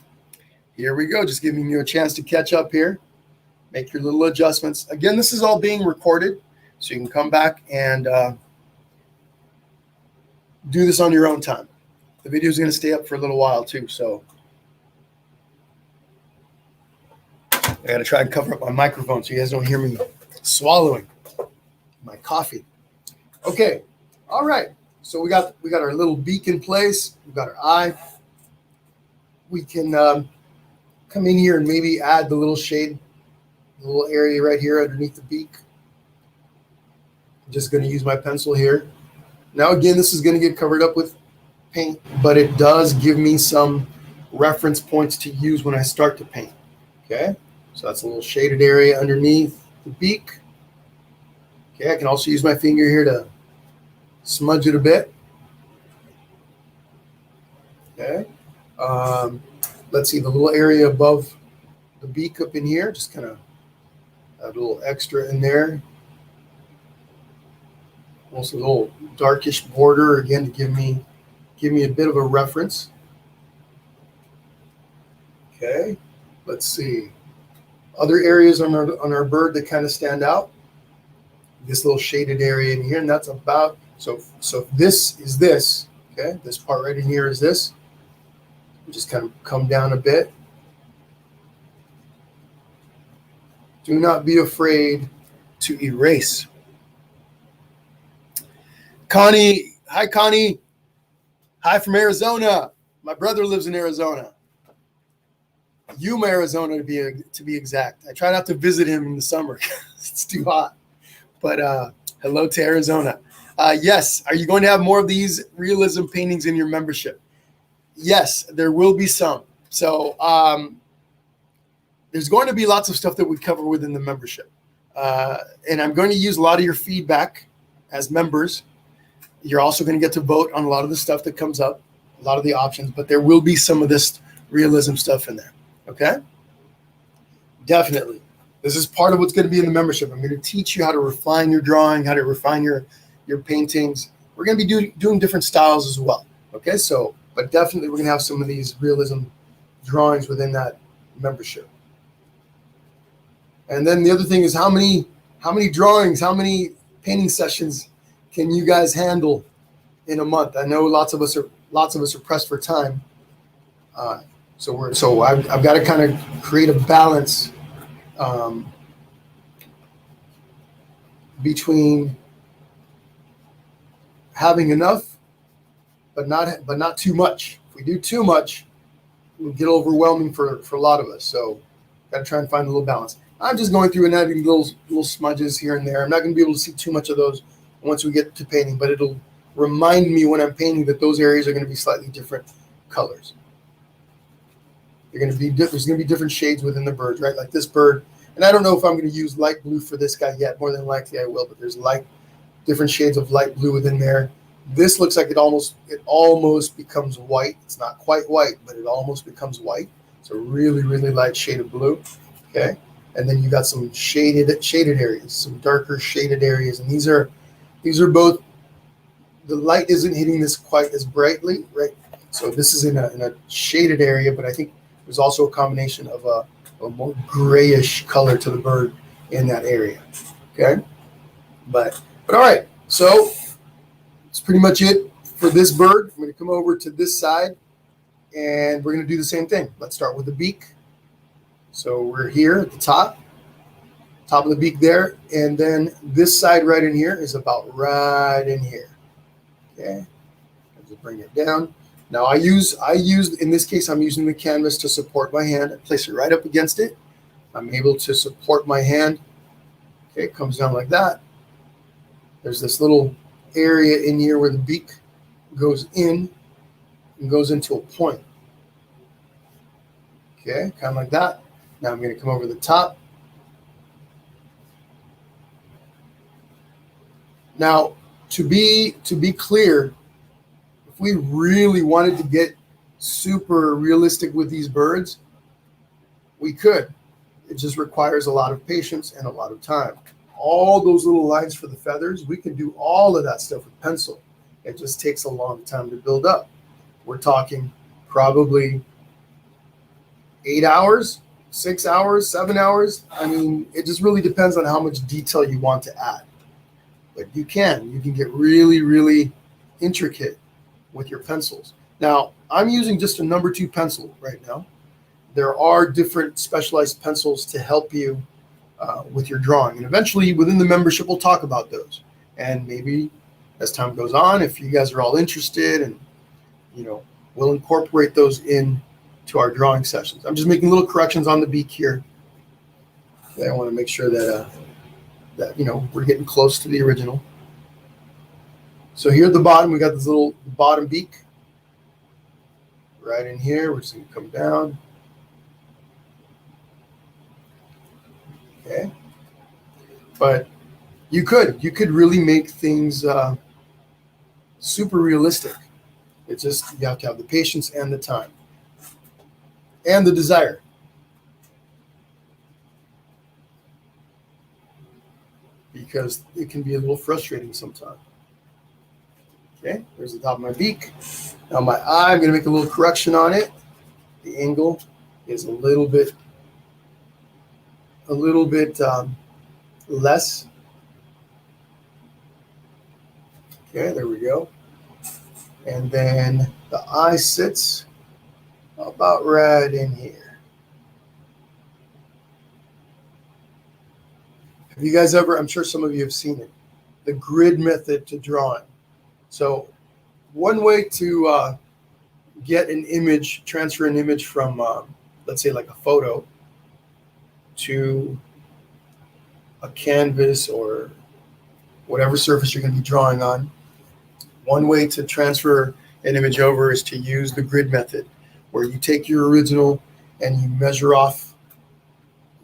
here we go. Just giving you a chance to catch up here. Make your little adjustments. Again, this is all being recorded, so you can come back and do this on your own time. The video is going to stay up for a little while too, so I got to try and cover up my microphone so you guys don't hear me swallowing my coffee. Okay, all right. So we got our little beak in place. We've got our eye. We can come in here and maybe add the little shade, the little area right here underneath the beak. I'm just going to use my pencil here. Now, again, this is going to get covered up with paint, but it does give me some reference points to use when I start to paint. Okay, so that's a little shaded area underneath the beak. Okay, I can also use my finger here to smudge it a bit. Okay, let's see the little area above the beak up in here. Just kind of add a little extra in there. Also a little darkish border again to give me a bit of a reference. Okay, let's see. other areas on our bird that kind of stand out. This little shaded area in here, and that's about, so this is this, okay? This part right in here is this. Just kind of come down a bit. Do not be afraid to erase. Connie, hi Connie. Hi from Arizona. My brother lives in Arizona. Yuma, Arizona to be exact. I try not to visit him in the summer. It's too hot. But hello to Arizona. Yes, are you going to have more of these realism paintings in your membership? Yes, there will be some. So there's going to be lots of stuff that we cover within the membership. And I'm going to use a lot of your feedback as members. You're also going to get to vote on a lot of the stuff that comes up, a lot of the options, but there will be some of this realism stuff in there. Okay? Definitely. This is part of what's going to be in the membership. I'm going to teach you how to refine your drawing, how to refine your paintings. We're going to be doing different styles as well. Okay? So, but definitely we're going to have some of these realism drawings within that membership. And then the other thing is how many drawings, how many painting sessions can you guys handle in a month? I know lots of us are pressed for time. So I've got to kind of create a balance between having enough, but not too much. If we do too much, it'll get overwhelming for a lot of us. So got to try and find a little balance. I'm just going through and adding little smudges here and there. I'm not going to be able to see too much of those once we get to painting, but it'll remind me when I'm painting that those areas are going to be slightly different colors. There's going to be different shades within the birds, right? Like this bird, and I don't know if I'm going to use light blue for this guy yet. More than likely I will, but there's different shades of light blue within there. This looks like it almost becomes white. It's not quite white, but it almost becomes white. It's a really, really light shade of blue. Okay. And then you got some shaded areas, some darker shaded areas. And these are both, the light isn't hitting this quite as brightly, right? So this is in a shaded area, but I think there's also a combination of a more grayish color to the bird in that area. Okay. But all right. So that's pretty much it for this bird. I'm going to come over to this side and we're going to do the same thing. Let's start with the beak. So we're here at the top of the beak there. And then this side right in here is about right in here. Okay. I'll just bring it down. Now I use, in this case, I'm using the canvas to support my hand. I place it right up against it. I'm able to support my hand. Okay. It comes down like that. There's this little area in here where the beak goes in and goes into a point. Okay. Kind of like that. Now I'm going to come over the top. Now, to be clear, if we really wanted to get super realistic with these birds, we could. It just requires a lot of patience and a lot of time. All those little lines for the feathers, we can do all of that stuff with pencil. It just takes a long time to build up. We're talking probably 8 hours, 6 hours, 7 hours. I mean, it just really depends on how much detail you want to add. But you can get really, really intricate with your pencils. Now, I'm using just a number 2 pencil right now. There are different specialized pencils to help you with your drawing. And eventually within the membership, we'll talk about those. And maybe as time goes on, if you guys are all interested and, we'll incorporate those into our drawing sessions. I'm just making little corrections on the beak here. Okay, I want to make sure that we're getting close to the original. So here at the bottom, we got this little bottom beak. Right in here, we're just going to come down. Okay. But you could really make things super realistic. It's just you have to have the patience and the time and the desire. Because it can be a little frustrating sometimes. Okay, there's the top of my beak. Now my eye, I'm going to make a little correction on it. The angle is a little bit a little bit less. Okay, there we go. And then the eye sits about right in here. Have you guys ever, I'm sure some of you have seen it, the grid method to drawing. So one way to get an image, transfer an image from, let's say like a photo to a canvas or whatever surface you're going to be drawing on. One way to transfer an image over is to use the grid method, where you take your original and you measure off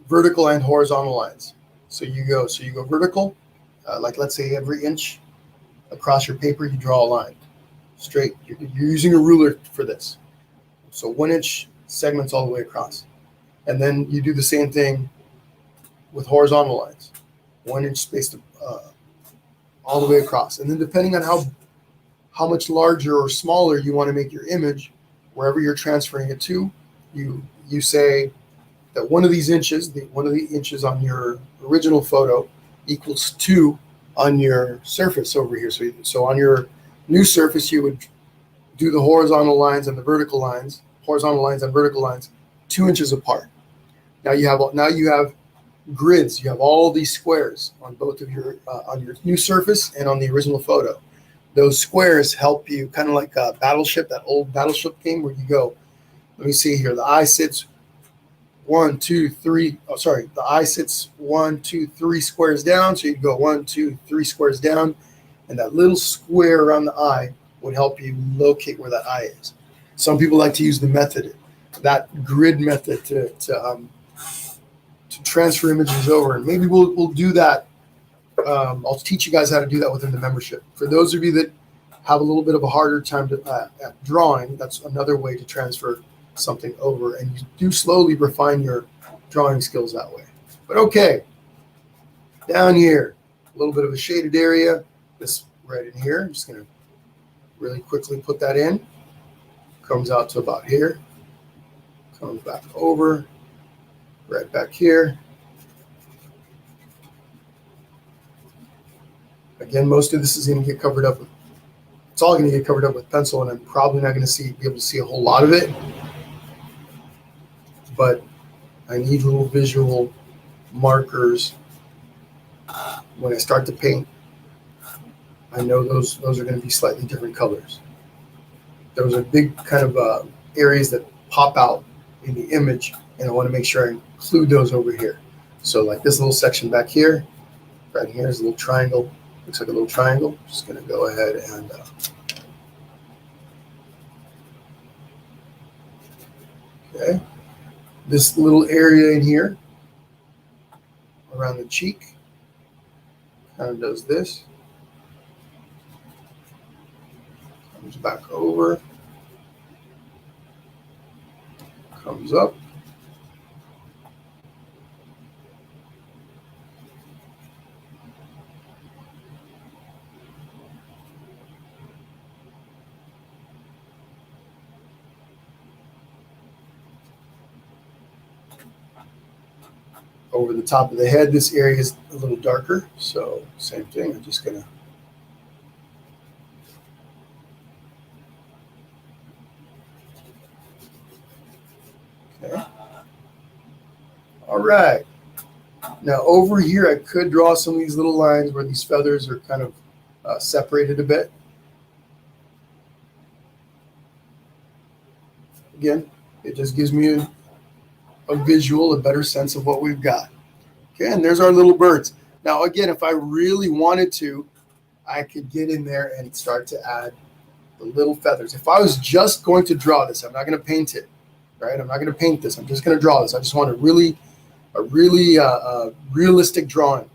vertical and horizontal lines. So you go vertical, like let's say every inch across your paper, you draw a line straight. You're using a ruler for this. So 1 inch segments all the way across. And then you do the same thing with horizontal lines, 1 inch spaced all the way across. And then depending on how much larger or smaller you want to make your image, wherever you're transferring it to, you say that one of these inches, one of the inches on your original photo equals 2 on your surface over here. So on your new surface, you would do the horizontal lines and the vertical lines, horizontal lines and vertical lines, 2 inches apart. Now you have grids. You have all these squares on both of your on your new surface and on the original photo. Those squares help you, kind of like a Battleship, that old Battleship game where you go. Let me see here. The eye sits 1, 2, 3. Oh, sorry. The eye sits 1, 2, 3 squares down. So you go 1, 2, 3 squares down, and that little square around the eye would help you locate where that eye is. Some people like to use the method, that grid method, to transfer images over, and maybe we'll do that. I'll teach you guys how to do that within the membership. For those of you that have a little bit of a harder time at drawing, that's another way to transfer something over, and you do slowly refine your drawing skills that way. But okay, down here, a little bit of a shaded area, this right in here. I'm just going to really quickly put that in. Comes out to about here, comes back over, right back here. Again, most of this is going to get covered up with, it's all going to get covered up with pencil, and I'm probably not going to be able to see a whole lot of it. But I need little visual markers when I start to paint. I know those are going to be slightly different colors. Those are big kind of areas that pop out in the image, and I want to make sure I include those over here. So like this little section back here, right here is a little triangle. Looks like a little triangle. Just going to go ahead and okay. This little area in here around the cheek kind of does this. Comes back over. Comes up. Over the top of the head, this area is a little darker, so same thing. I'm just gonna okay. All right. Now over here, I could draw some of these little lines where these feathers are kind of separated a bit. Again, it just gives me a visual, a better sense of what we've got. Okay, and there's our little birds. Now, again, if I really wanted to, I could get in there and start to add the little feathers. If I was just going to draw this, I'm not going to paint it, right? I'm not going to paint this. I'm just going to draw this. I just want a really realistic drawing.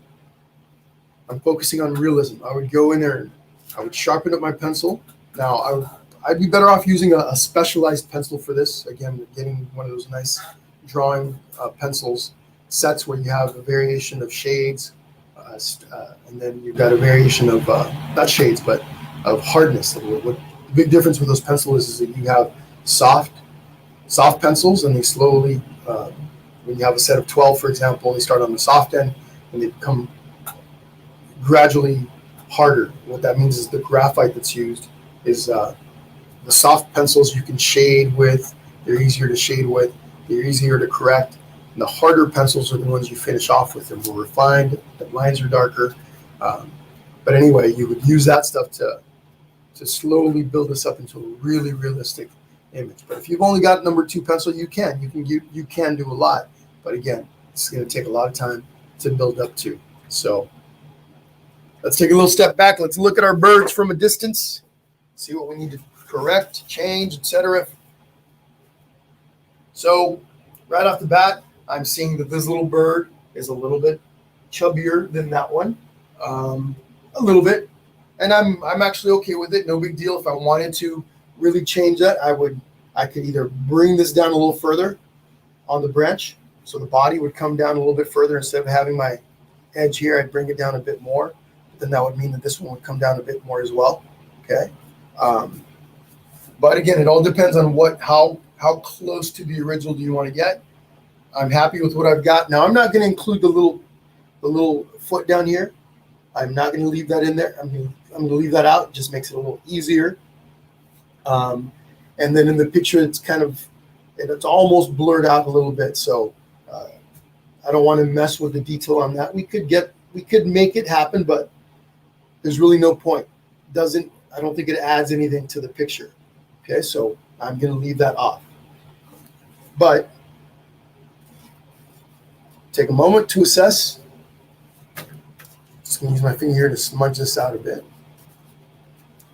I'm focusing on realism. I would go in there and I would sharpen up my pencil. Now, I'd be better off using a specialized pencil for this. Again, getting one of those nice drawing pencils sets where you have a variation of shades, and then you've got a variation of not shades, but of hardness. What the big difference with those pencils is that you have soft pencils, and they slowly When you have a set of 12, for example, they start on the soft end and they become gradually harder. What that means is the graphite that's used is the soft pencils you can shade with. They're easier to shade with. They're easier to correct. And the harder pencils are the ones you finish off with. They're more refined. The lines are darker. But anyway, you would use that stuff to slowly build this up into a really realistic image. But if you've only got number 2 pencil, you can do a lot. But again, it's going to take a lot of time to build up to. So let's take a little step back. Let's look at our birds from a distance, see what we need to correct, change, etc. So right off the bat, I'm seeing that this little bird is a little bit chubbier than that one, a little bit, and I'm actually okay with it. No big deal. If I wanted to really change that, I could either bring this down a little further on the branch, so the body would come down a little bit further. Instead of having my edge here, I'd bring it down a bit more. Then that would mean that this one would come down a bit more as well. Okay, but again, it all depends on how close to the original do you want to get. I'm happy with what I've got. Now I'm not going to include the little foot down here. I'm not going to leave that in there. I'm going to leave that out. It just makes it a little easier. And then in the picture, it's almost blurred out a little bit. So I don't want to mess with the detail on that. We could make it happen, but there's really no point. I don't think it adds anything to the picture. Okay, so I'm going to leave that off. But take a moment to assess. Just going to use my finger here to smudge this out a bit.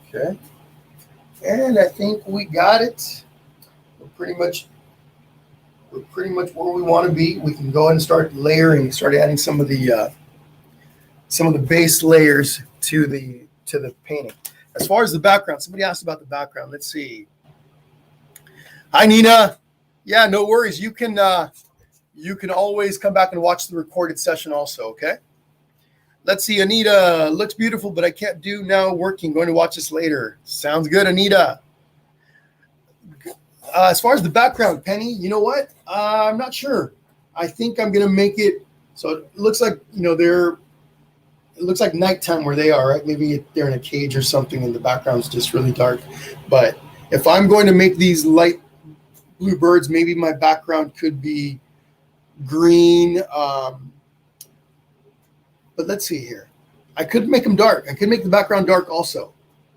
Okay. And I think we got it. We're pretty much where we want to be. We can go ahead and start layering, start adding some of the base layers to the painting. As far as the background, somebody asked about the background. Let's see. Hi, Nina. Yeah, no worries. You can always come back and watch the recorded session also, okay? Let's see. Anita, looks beautiful, but I can't do now working. Going to watch this later. Sounds good, Anita. As far as the background, Penny, you know what? I'm not sure. I think I'm going to make it so it looks like, it looks like nighttime where they are, right? Maybe they're in a cage or something and the background's just really dark. But if I'm going to make these light blue birds, maybe my background could be green. But let's see here. I could make them dark. I could make the background dark also.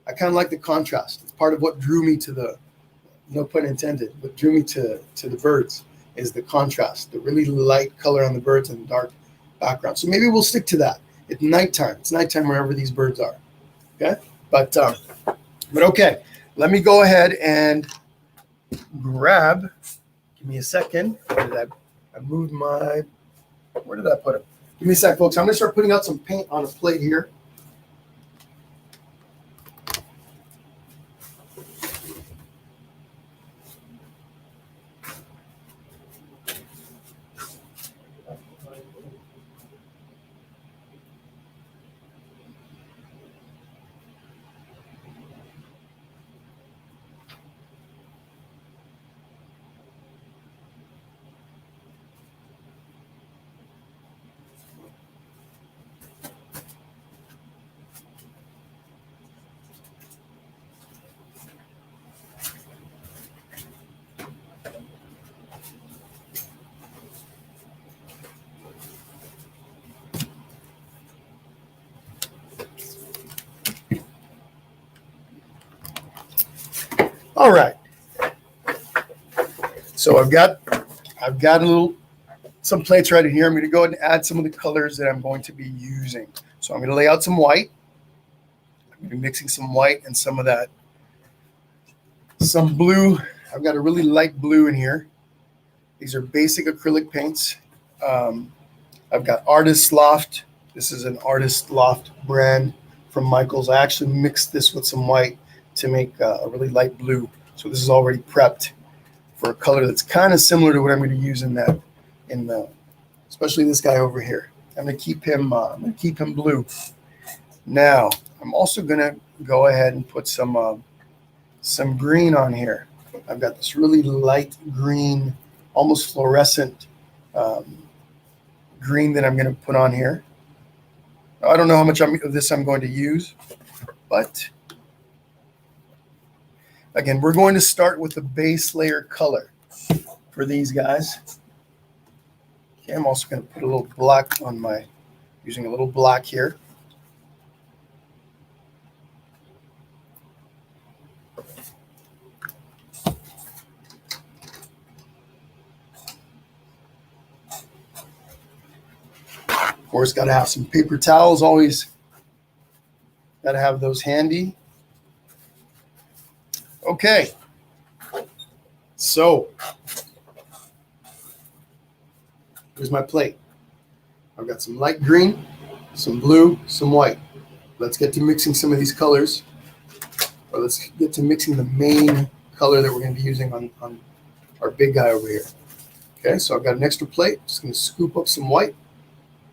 I kind of like the contrast. It's part of what drew me to the, no pun intended, what drew me to the birds is the contrast, the really light color on the birds and the dark background. So maybe we'll stick to that. It's nighttime. It's nighttime wherever these birds are. Okay? But okay. Let me go ahead and grab. Give me a second. Where did I moved my, where did I put it? Give me a sec, folks. I'm going to start putting out some paint on a plate here. All right. So I've got some plates right in here. I'm going to go ahead and add some of the colors that I'm going to be using. So I'm going to lay out some white. I'm going to be mixing some white and some blue. I've got a really light blue in here. These are basic acrylic paints. I've got Artist Loft. This is an Artist Loft brand from Michaels. I actually mixed this with some white to make a really light blue. So this is already prepped for a color that's kind of similar to what I'm going to use especially this guy over here. I'm going to keep him blue. Now I'm also going to go ahead and put some green on here. I've got this really light green, almost fluorescent green that I'm going to put on here. I don't know how much of this I'm going to use, but again, we're going to start with the base layer color for these guys. Okay, I'm also going to put a little black on my, using a little black here. Of course, got to have some paper towels, always got to have those handy. Okay, so here's my plate. I've got some light green, some blue, some white. Let's get to mixing some of these colors, or let's get to mixing the main color that we're going to be using on our big guy over here. Okay, so I've got an extra plate. Just going to scoop up some white,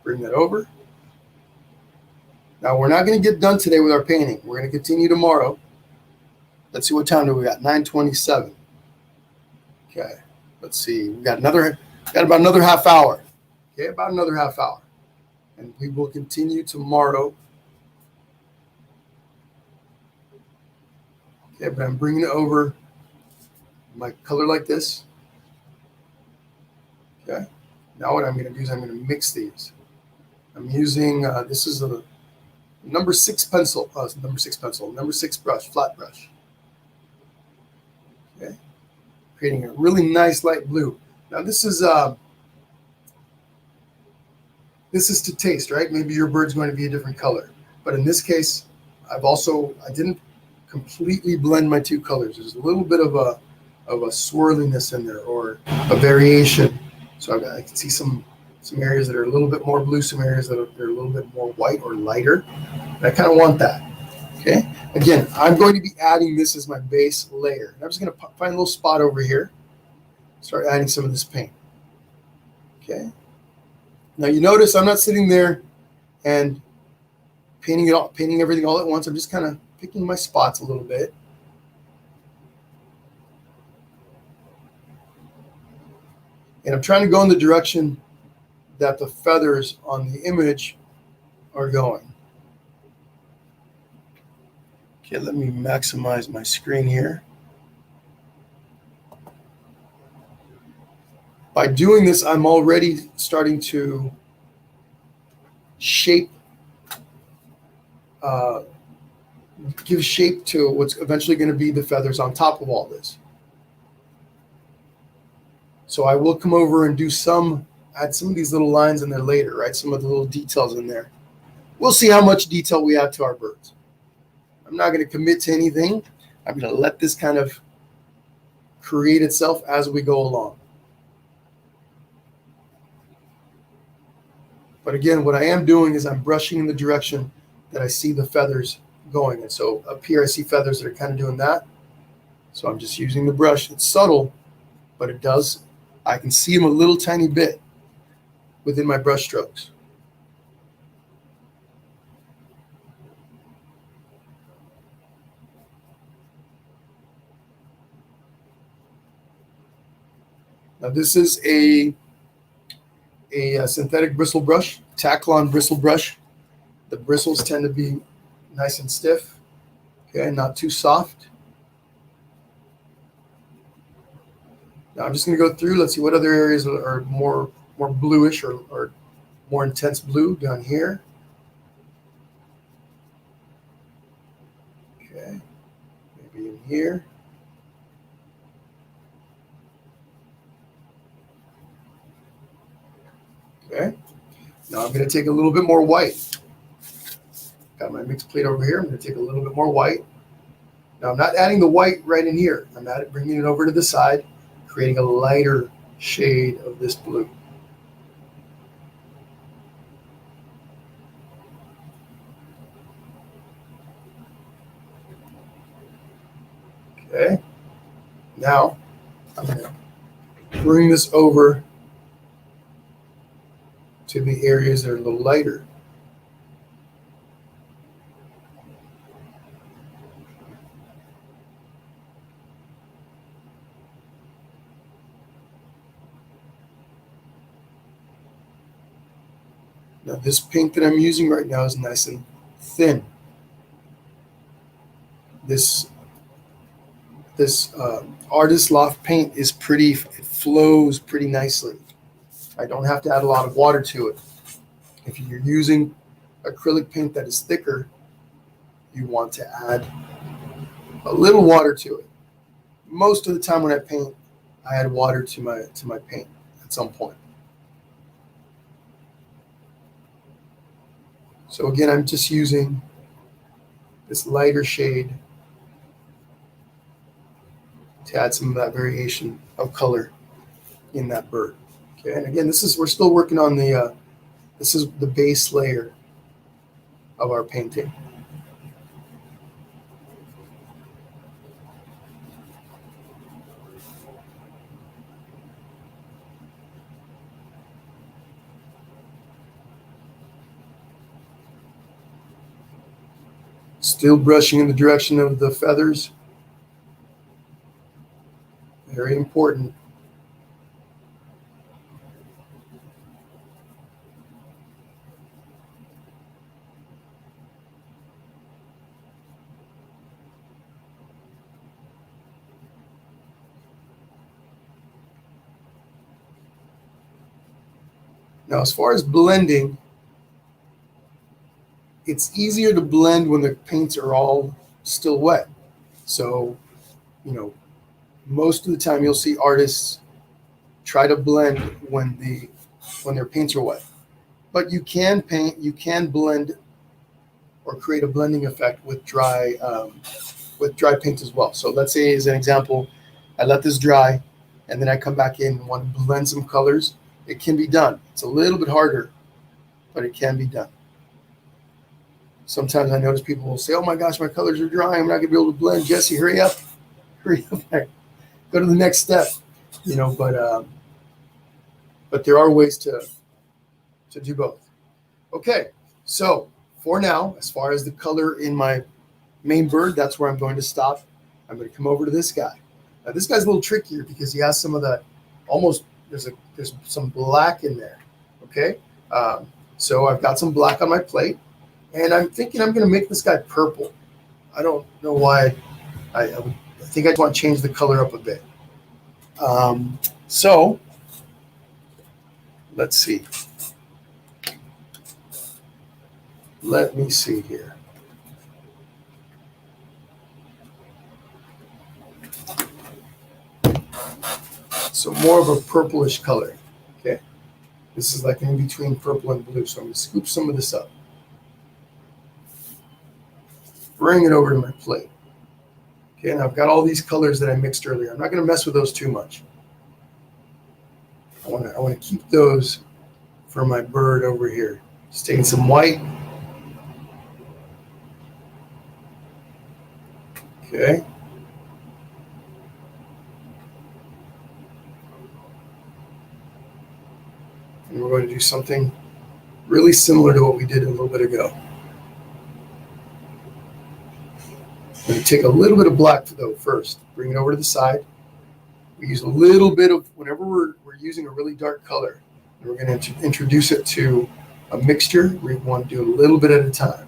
bring that over. Now, we're not going to get done today with our painting. We're going to continue tomorrow. Let's see, what time do we got? 9:27. Okay, let's see. We got about another half hour. Okay, about another half hour. And we will continue tomorrow. Okay, but I'm bringing it over my color like this. Okay, now what I'm going to do is I'm going to mix these. I'm using, this is a number 6 pencil, number 6 brush, flat brush. Okay, creating a really nice light blue. Now this is to taste, right? Maybe your bird's going to be a different color, but in this case, I didn't completely blend my two colors. There's a little bit of a swirliness in there, or a variation. So I can see some areas that are a little bit more blue, some areas that are a little bit more white or lighter. And I kind of want that. Okay. Again, I'm going to be adding this as my base layer. And I'm just going to find a little spot over here. Start adding some of this paint. Okay. Now you notice I'm not sitting there and painting everything all at once. I'm just kind of picking my spots a little bit. And I'm trying to go in the direction that the feathers on the image are going. Okay, let me maximize my screen here. By doing this, I'm already starting to shape, give shape to what's eventually going to be the feathers on top of all this. So I will come over and add some of these little lines in there later, right? Some of the little details in there. We'll see how much detail we add to our birds. I'm not going to commit to anything. I'm going to let this kind of create itself as we go along. But again, what I am doing is I'm brushing in the direction that I see the feathers going. And so up here, I see feathers that are kind of doing that. So I'm just using the brush. It's subtle, but it does. I can see them a little tiny bit within my brush strokes. Now this is a synthetic bristle brush, Taklon bristle brush. The bristles tend to be nice and stiff, okay, not too soft. Now I'm just going to go through. Let's see what other areas are more bluish or more intense blue down here. Okay, maybe in here. Okay, now I'm going to take a little bit more white. Got my mixed plate over here. I'm going to take a little bit more white. Now I'm not adding the white right in here. I'm bringing it over to the side, creating a lighter shade of this blue. Okay, now I'm going to bring this over to the areas that are a little lighter. Now this paint that I'm using right now is nice and thin. This Artist Loft paint is pretty, it flows pretty nicely. I don't have to add a lot of water to it. If you're using acrylic paint that is thicker, you want to add a little water to it. Most of the time when I paint, I add water to my paint at some point. So again, I'm just using this lighter shade to add some of that variation of color in that bird. Okay, and again, we're still working on this is the base layer of our painting. Still brushing in the direction of the feathers. Very important. Now, as far as blending, it's easier to blend when the paints are all still wet. So, most of the time you'll see artists try to blend when their paints are wet. But you can blend or create a blending effect with dry paint as well. So let's say, as an example, I let this dry and then I come back in and want to blend some colors. It can be done. It's a little bit harder, but it can be done. Sometimes I notice people will say, "Oh my gosh, my colors are dry. I'm not going to be able to blend." Jesse, hurry up. Hurry up. Go to the next step. But there are ways to do both. Okay, so for now, as far as the color in my main bird, that's where I'm going to stop. I'm going to come over to this guy. Now, this guy's a little trickier because he has some of that there's some black in there. Okay, so I've got some black on my plate, and I'm thinking I'm going to make this guy purple. I don't know why. I think I want to change the color up a bit. So let's see. Let me see here. So more of a purplish color. Okay. This is like in between purple and blue. So I'm going to scoop some of this up. Bring it over to my plate. Okay, and I've got all these colors that I mixed earlier. I'm not going to mess with those too much. I want to keep those for my bird over here. Just taking some white. Okay. And we're going to do something really similar to what we did a little bit ago. I'm going to take a little bit of black though first. Bring it over to the side. We use a little bit of, whenever we're using a really dark color, and we're going to introduce it to a mixture, we want to do a little bit at a time,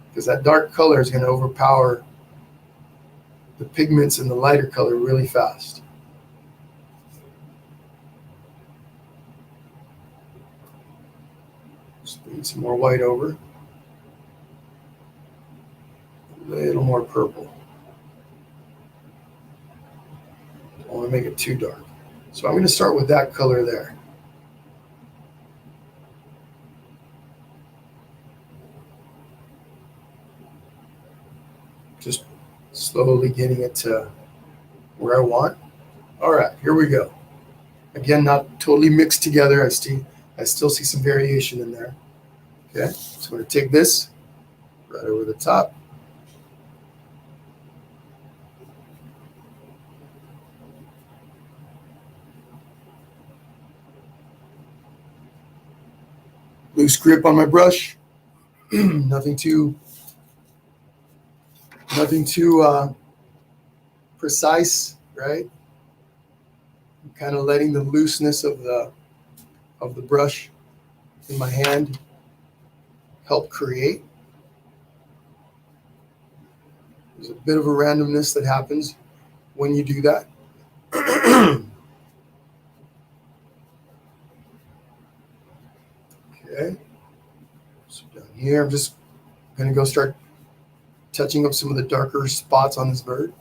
because that dark color is going to overpower the pigments in the lighter color really fast. Just bring some more white over. A little more purple. Don't want to make it too dark. So I'm going to start with that color there. Just slowly getting it to where I want. All right, here we go. Again, not totally mixed together. I still see some variation in there. Okay, so I'm going to take this right over the top. Loose grip on my brush. Nothing too precise, right? I'm kind of letting the looseness of the brush in my hand help create. There's a bit of a randomness that happens when you do that. Okay, so down here, I'm just going to go start touching up some of the darker spots on this bird.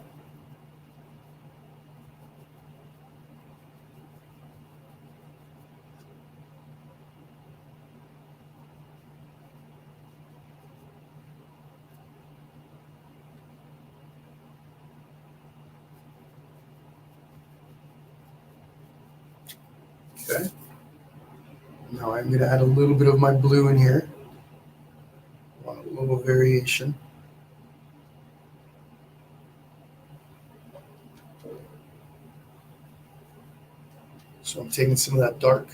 Okay. Now I'm going to add a little bit of my blue in here. I want a little variation. So I'm taking some of that dark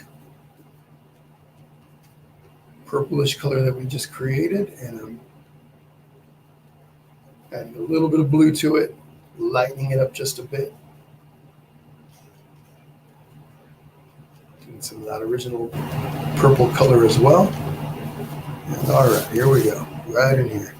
purplish color that we just created, and I'm adding a little bit of blue to it, lightening it up just a bit. Some of that original purple color as well. And all right, here we go, right in here.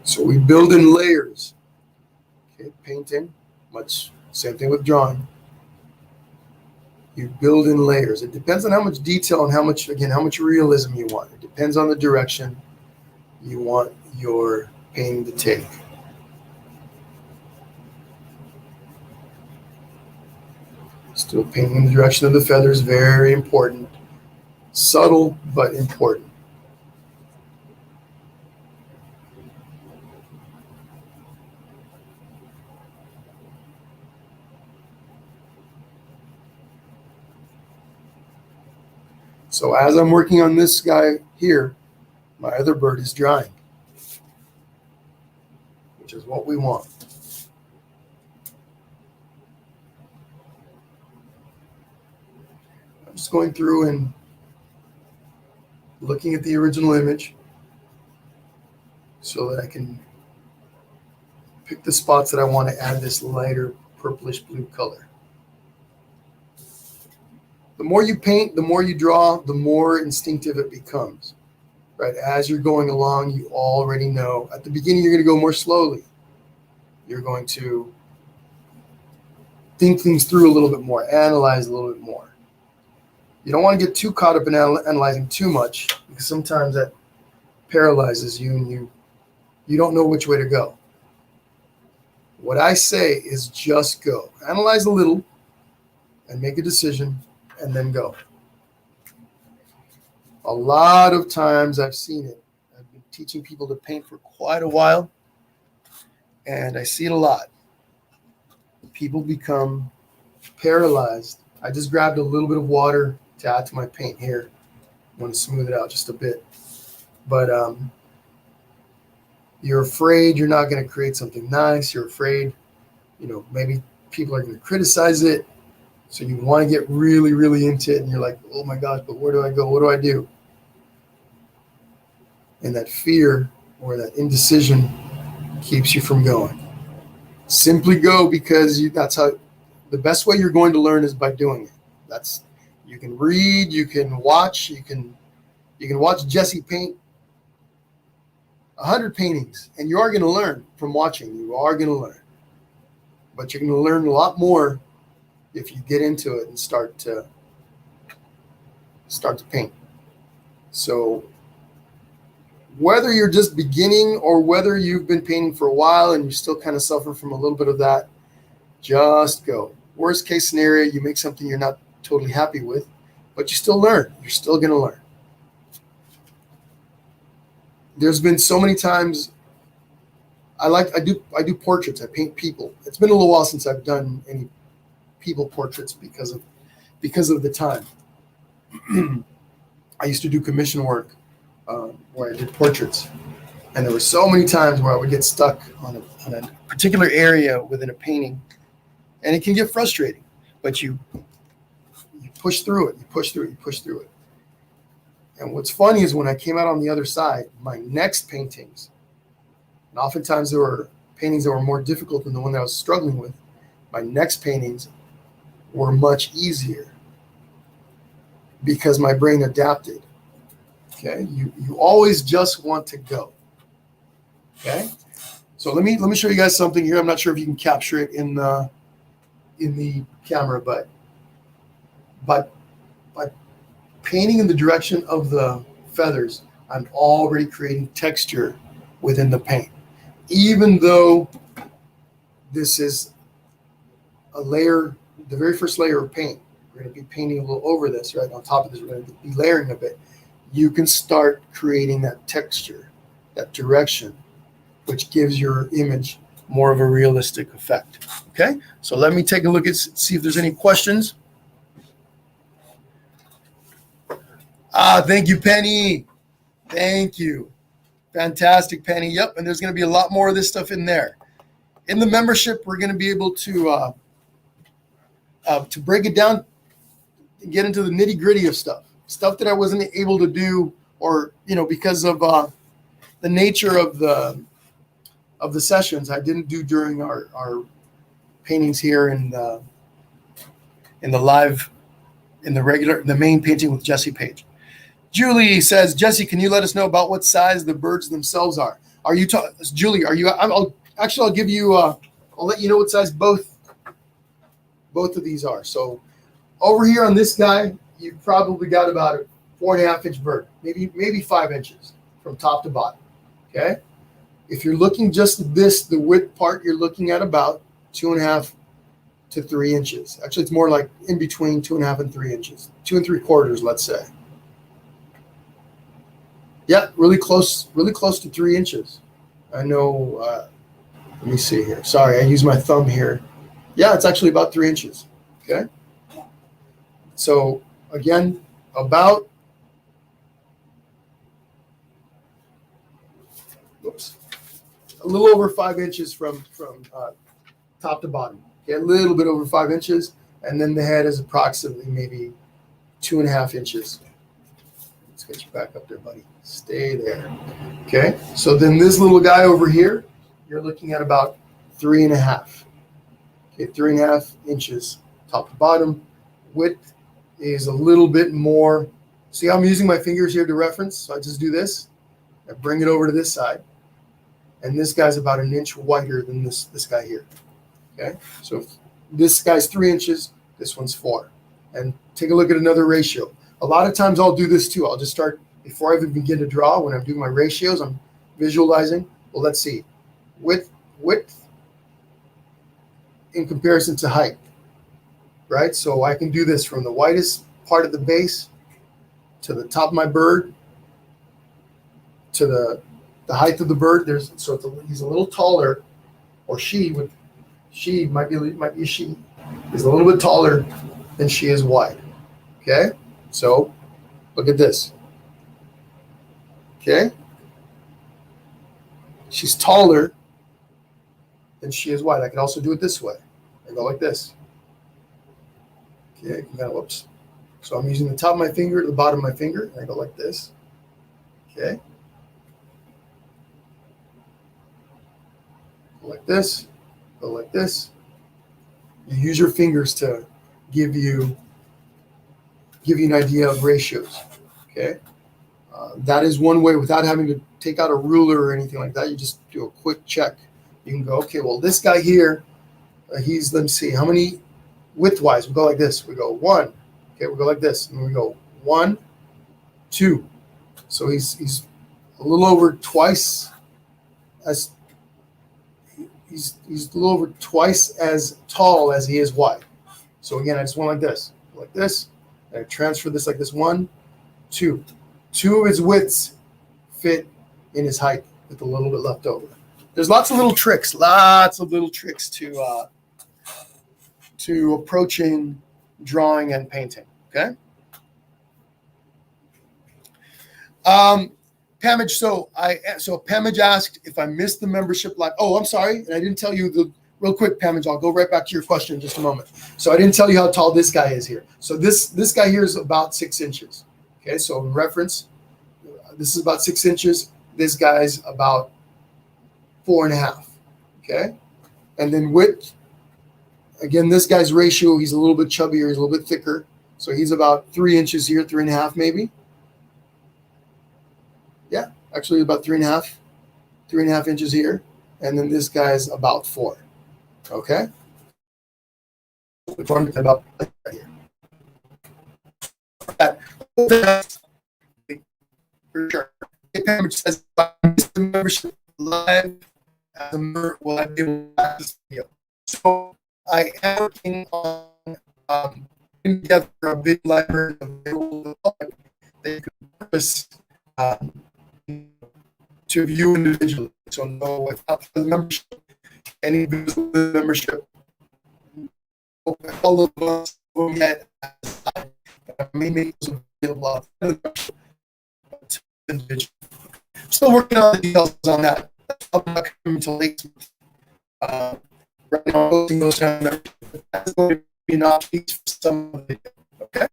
So we build in layers. Okay, painting. Much same thing with drawing. You build in layers. It depends on how much detail and how much realism you want. It depends on the direction you want your painting to take. Still painting in the direction of the feathers, very important. Subtle, but important. So as I'm working on this guy here, my other bird is drying, which is what we want. I'm just going through and looking at the original image so that I can pick the spots that I want to add this lighter purplish blue color. The more you paint, the more you draw, the more instinctive it becomes, right? As you're going along, you already know. At the beginning, you're going to go more slowly. You're going to think things through a little bit more, analyze a little bit more. You don't want to get too caught up in analyzing too much, because sometimes that paralyzes you and you don't know which way to go. What I say is just go. Analyze a little and make a decision, and then go. A lot of times I've seen it. I've been teaching people to paint for quite a while, and I see it a lot. People become paralyzed. I just grabbed a little bit of water to add to my paint here. I want to smooth it out just a bit. But you're afraid you're not going to create something nice. You're afraid, maybe people are going to criticize it. So you want to get really, really into it, and you're like, oh my gosh, but where do I go? What do I do? And that fear or that indecision keeps you from going. Simply go, because that's how the best way you're going to learn is by doing it. You can read, you can watch, you can watch Jesse paint 100 paintings, and you are going to learn from watching. You are going to learn, but you're going to learn a lot more if you get into it and start to paint. So whether you're just beginning or whether you've been painting for a while and you still kind of suffer from a little bit of that, just go. Worst case scenario, you make something you're not totally happy with, but you still learn. You're still going to learn. There's been so many times I do portraits. I paint people. It's been a little while since I've done any people portraits because of the time. I used to do commission work where I did portraits, and there were so many times where I would get stuck on a particular area within a painting, and it can get frustrating. But you push through it, you push through it, you push through it. And what's funny is when I came out on the other side, my next paintings, and oftentimes there were paintings that were more difficult than the one that I was struggling with, my next paintings were much easier because my brain adapted. Okay, you always just want to go. Okay, so let me show you guys something here. I'm not sure if you can capture it in the camera, but by painting in the direction of the feathers, I'm already creating texture within the paint. Even though this is a layer, the very first layer of paint, we're going to be painting a little over this, right? On top of this, we're going to be layering a bit. You can start creating that texture, that direction, which gives your image more of a realistic effect. Okay, so let me take a look at, see if there's any questions. Thank you, Penny. Thank you. Fantastic, Penny. Yep, and there's going to be a lot more of this stuff in there. In the membership, we're going to be able to break it down and get into the nitty-gritty of stuff that I wasn't able to do, or because of the nature of the sessions I didn't do during our paintings here in the main painting with Jesse Page. Julie says, Jesse, can you let us know about what size the birds themselves are? Are you Julie? Are you? I'll give you. I'll let you know what size both of these are. So over here on this guy, you've probably got about a 4.5-inch bird, maybe 5 inches from top to bottom. Okay. If you're looking just at this, the width part, you're looking at about 2.5 to 3 inches. Actually, it's more like in between 2.5 and 3 inches, 2 3/4, let's say. Yeah, really close to 3 inches. I know. Let me see here. Sorry, I use my thumb here. Yeah, it's actually about 3 inches. Okay. So again, about a little over 5 inches from top to bottom. Okay, a little bit over 5 inches, and then the head is approximately maybe 2.5 inches. Let's get you back up there, buddy. Stay there. Okay, so then this little guy over here, you're looking at about 3.5. Okay, 3.5 inches top to bottom. Width is a little bit more. See how I'm using my fingers here to reference? So I just do this. I bring it over to this side. And this guy's about 1 inch wider than this guy here. Okay, so if this guy's 3 inches, this one's 4. And take a look at another ratio. A lot of times I'll do this too. I'll just start before I even begin to draw. When I'm doing my ratios, I'm visualizing. Well, let's see, width in comparison to height, right? So I can do this from the widest part of the base to the top of my bird to the height of the bird. He's a little taller, or she might be a she, is a little bit taller than she is wide. Okay, so look at this. Okay, she's taller than she is wide. I can also do it this way. I go like this. Okay, whoops. So I'm using the top of my finger to the bottom of my finger, and I go like this. Okay. Go like this. Go like this. You use your fingers to give you an idea of ratios. Okay. That is one way without having to take out a ruler or anything like that. You just do a quick check. You can go, okay, well, this guy here, let me see, how many width-wise? We go like this. We go 1. Okay, we go like this. And we go 1, 2. So he's a little over twice as he's a little over twice as tall as he is wide. So again, I just went like this, and I transfer this like this. 1, 2. 2 of his widths fit in his height with a little bit left over. There's lots of little tricks to approaching drawing and painting. Okay. Pamage. So Pamage asked if I missed the membership live. Oh, I'm sorry, and I didn't tell you real quick, Pamage, I'll go right back to your question in just a moment. So I didn't tell you how tall this guy is here. So this guy here is about 6 inches. Okay, so in reference, this is about 6 inches. This guy's about 4.5. Okay, and then width. Again, this guy's ratio, he's a little bit chubbier, he's a little bit thicker. So he's about 3 inches here, 3.5 maybe. Yeah, actually about 3.5 inches here. And then this guy's about 4. Okay? About right here. For sure. It says membership live as a member will I be able to watch this video. So I am working on putting together a big library available to the public that you can purchase to view individually. So no, without the membership, any membership, all of us will get may make those available to individuals. Still working on the details on that. I'm not coming until late. Right now, posting those kind of memberships. That's going to be an option for some of the okay.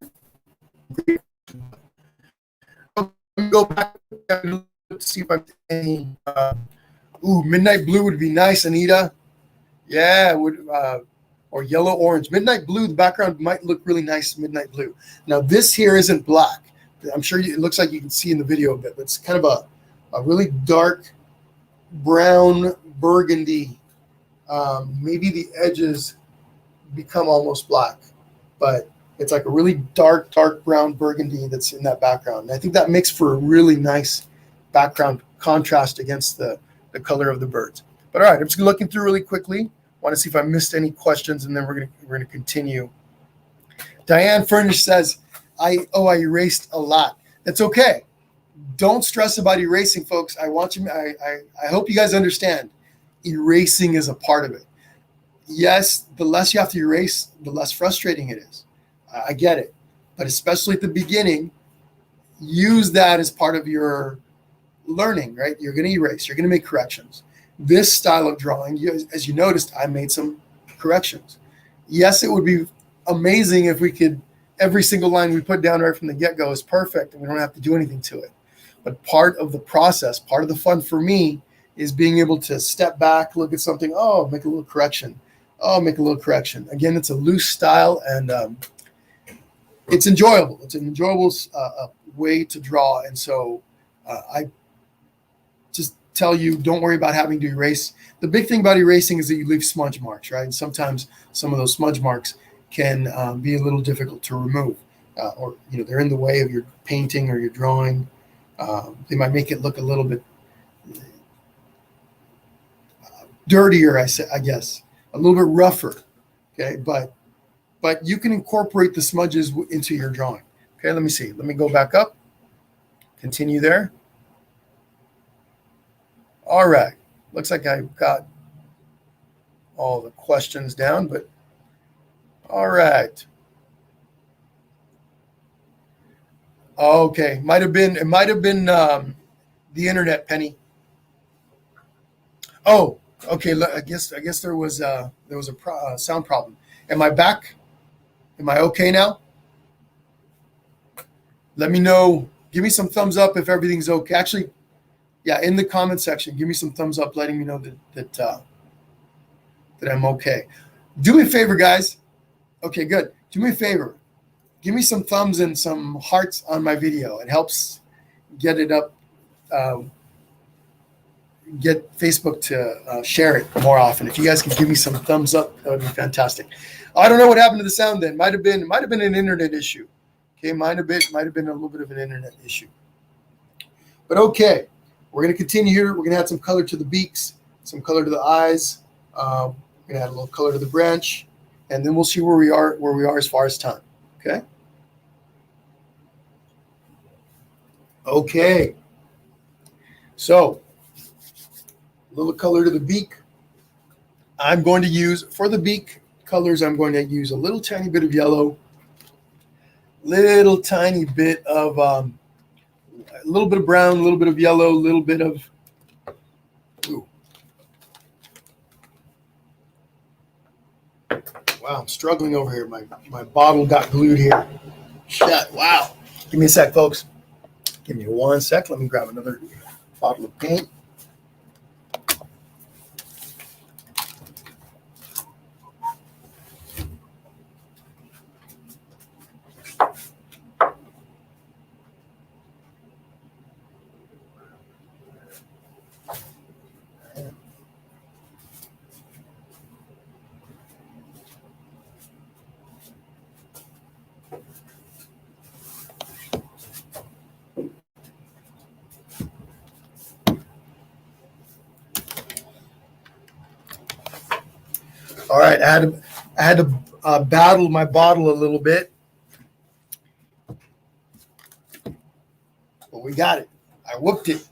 Let me go back and see if I'm any. Midnight blue would be nice, Anita. Yeah, would or yellow orange. Midnight blue. The background might look really nice. Midnight blue. Now this here isn't black. I'm sure it looks like you can see in the video a bit, but it's kind of a really dark brown burgundy. Maybe the edges become almost black, but it's like a really dark brown burgundy that's in that background. And I think that makes for a really nice background contrast against the color of the birds. But all right, I'm just looking through really quickly. Want to see if I missed any questions, and then we're gonna continue. Diane Furnish says, I erased a lot. That's okay. Don't stress about erasing, folks. I hope you guys understand. Erasing is a part of it. Yes, the less you have to erase, the less frustrating it is. I get it. But especially at the beginning, use that as part of your learning, right? You're going to erase. You're going to make corrections. This style of drawing, as you noticed, I made some corrections. Yes, it would be amazing if we could, every single line we put down right from the get-go is perfect and we don't have to do anything to it. But part of the process, part of the fun for me is being able to step back, look at something, make a little correction. Make a little correction. Again, it's a loose style and it's enjoyable. It's an enjoyable way to draw. And so I just tell you, don't worry about having to erase. The big thing about erasing is that you leave smudge marks, right? And sometimes some of those smudge marks can be a little difficult to remove, or they're in the way of your painting or your drawing. They might make it look a little bit dirtier, I guess, a little bit rougher. Okay, but you can incorporate the smudges into your drawing. Okay, let me see. Let me go back up. Continue there. All right. Looks like I've got all the questions down, but all right. Okay, it might have been the internet, Penny. Oh, okay. I guess there was a sound problem. Am I back? Am I okay now? Let me know. Give me some thumbs up if everything's okay. Actually, yeah, in the comment section, give me some thumbs up, letting me know that I'm okay. Do me a favor, guys. Okay, good. Do me a favor. Give me some thumbs and some hearts on my video. It helps get it up, get Facebook to share it more often. If you guys can give me some thumbs up, that would be fantastic. I don't know what happened to the sound then. Might have been an internet issue. Okay, might have been a little bit of an internet issue. But okay, we're going to continue here. We're going to add some color to the beaks, some color to the eyes. We're going to add a little color to the branch, and then we'll see where we are as far as time. Okay. Okay. So, a little color to the beak. I'm going to use, for the beak colors, I'm going to use a little tiny bit of yellow, little tiny bit of, a little bit of brown, a little bit of yellow, a little bit of, ooh. Wow, I'm struggling over here. My bottle got glued here. Shit, wow. Give me a sec, folks. Give me 1 sec. Let me grab another bottle of paint. All right, I had to battle my bottle a little bit, but we got it. I whooped it,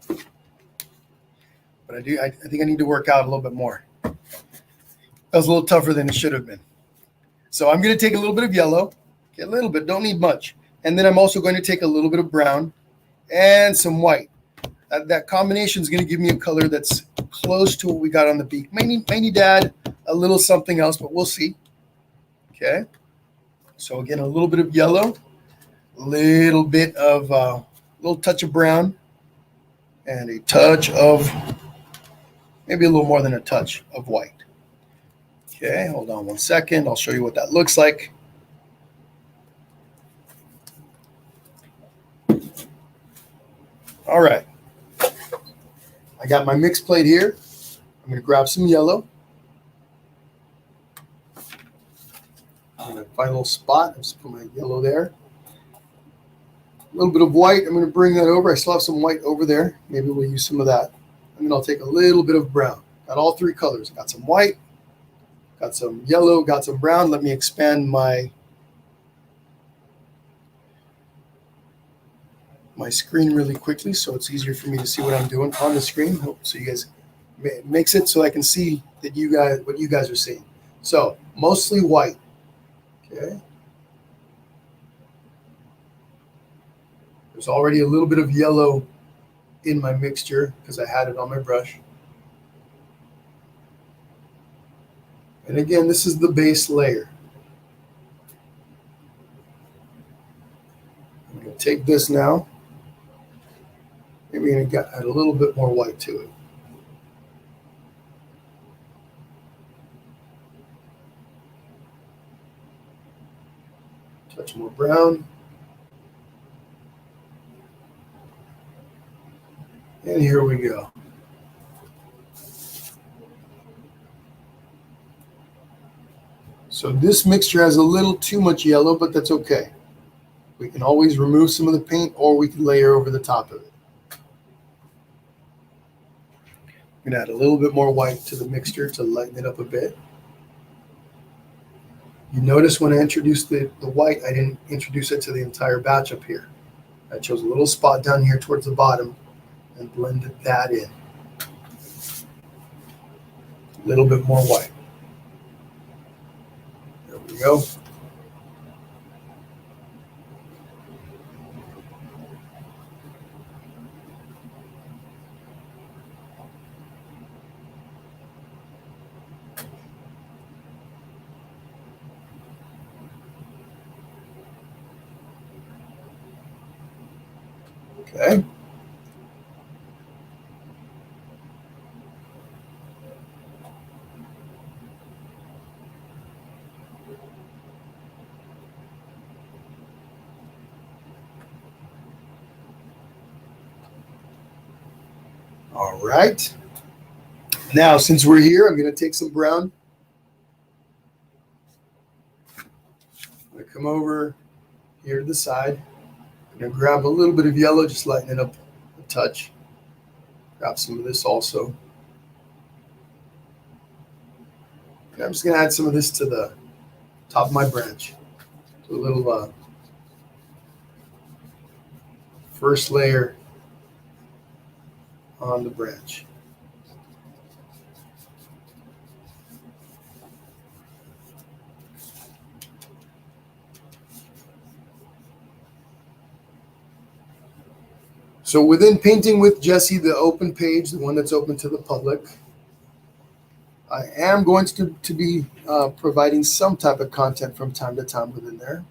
but I think I need to work out a little bit more. That was a little tougher than it should have been. So I'm going to take a little bit of yellow, a little bit, don't need much, and then I'm also going to take a little bit of brown and some white. That combination is going to give me a color that's close to what we got on the beak. May need to add a little something else, but we'll see. Okay. So again, a little bit of yellow, a little bit of a little touch of brown, and a touch of maybe a little more than a touch of white. Okay, hold on 1 second. I'll show you what that looks like. All right. I got my mix plate here. I'm going to grab some yellow. I'm going to find a little spot. I'll just put my yellow there. A little bit of white. I'm going to bring that over. I still have some white over there. Maybe we'll use some of that. And then I'll take a little bit of brown. Got all three colors. Got some white, got some yellow, got some brown. Let me expand my screen really quickly so it's easier for me to see what I'm doing on the screen. So you guys makes it so I can see that what you guys are seeing. So mostly white. Okay. There's already a little bit of yellow in my mixture because I had it on my brush. And again, this is the base layer. I'm going to take this now. Maybe I'm going to add a little bit more white to it. Touch more brown. And here we go. So this mixture has a little too much yellow, but that's okay. We can always remove some of the paint or we can layer over the top of it. I'm going to add a little bit more white to the mixture to lighten it up a bit. You notice when I introduced the white, I didn't introduce it to the entire batch up here. I chose a little spot down here towards the bottom and blended that in. A little bit more white. There we go. Okay. All right. Now, since we're here, I'm going to take some brown. I'm going to come over here to the side. I'm going to grab a little bit of yellow, just lighten it up a touch. Grab some of this also. And I'm just going to add some of this to the top of my branch. So a little first layer on the branch. So within Painting with Jesse, the open page, the one that's open to the public, I am going to be providing some type of content from time to time within there.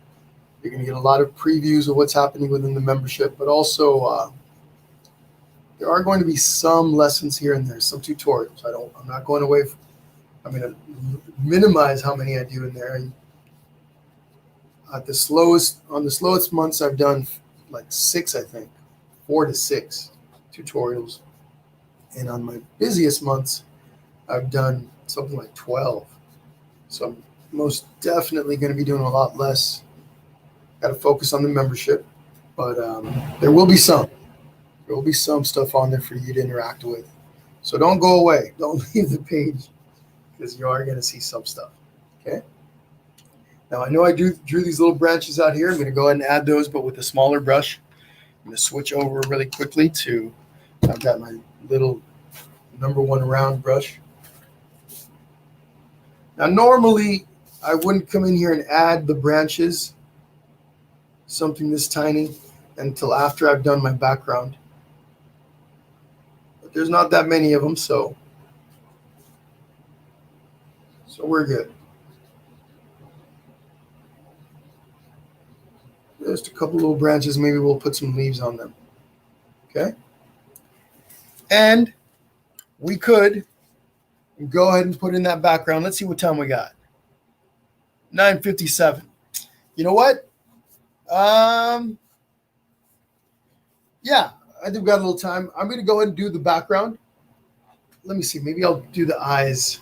You're going to get a lot of previews of what's happening within the membership, but also there are going to be some lessons here and there, some tutorials. I'm not going away. I'm going to minimize how many I do in there. On the slowest months, I've done like 6, I think, 4 to 6 tutorials, and on my busiest months, I've done something like 12. So I'm most definitely going to be doing a lot less. Got to focus on the membership, but there will be some. There will be some stuff on there for you to interact with. So don't go away. Don't leave the page, because you are going to see some stuff. Okay. Now I know I drew these little branches out here. I'm going to go ahead and add those, but with a smaller brush. I'm going to switch over really quickly to, I've got my little number 1 round brush. Now, normally, I wouldn't come in here and add the branches, something this tiny, until after I've done my background. But there's not that many of them, so we're good. Just a couple little branches. Maybe we'll put some leaves on them. Okay? And we could go ahead and put in that background. Let's see what time we got. 9:57. You know what? Yeah, I think we got a little time. I'm going to go ahead and do the background. Let me see. Maybe I'll do the eyes.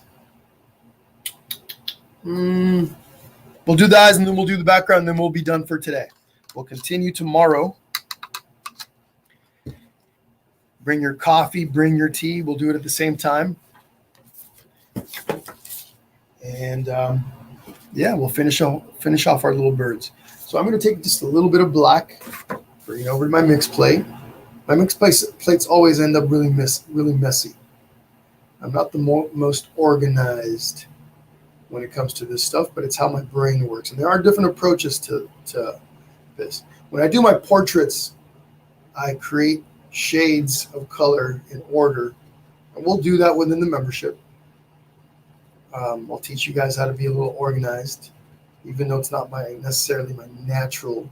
We'll do the eyes, and then we'll do the background, and then we'll be done for today. We'll continue tomorrow. Bring your coffee, bring your tea. We'll do it at the same time. And yeah, we'll finish off our little birds. So I'm going to take just a little bit of black, bring it over to my mix plate. My mix plates always end up really messy. I'm not the most organized when it comes to this stuff, but it's how my brain works. And there are different approaches to this. When I do my portraits, I create shades of color in order, and we'll do that within the membership. I'll teach you guys how to be a little organized, even though it's not necessarily my natural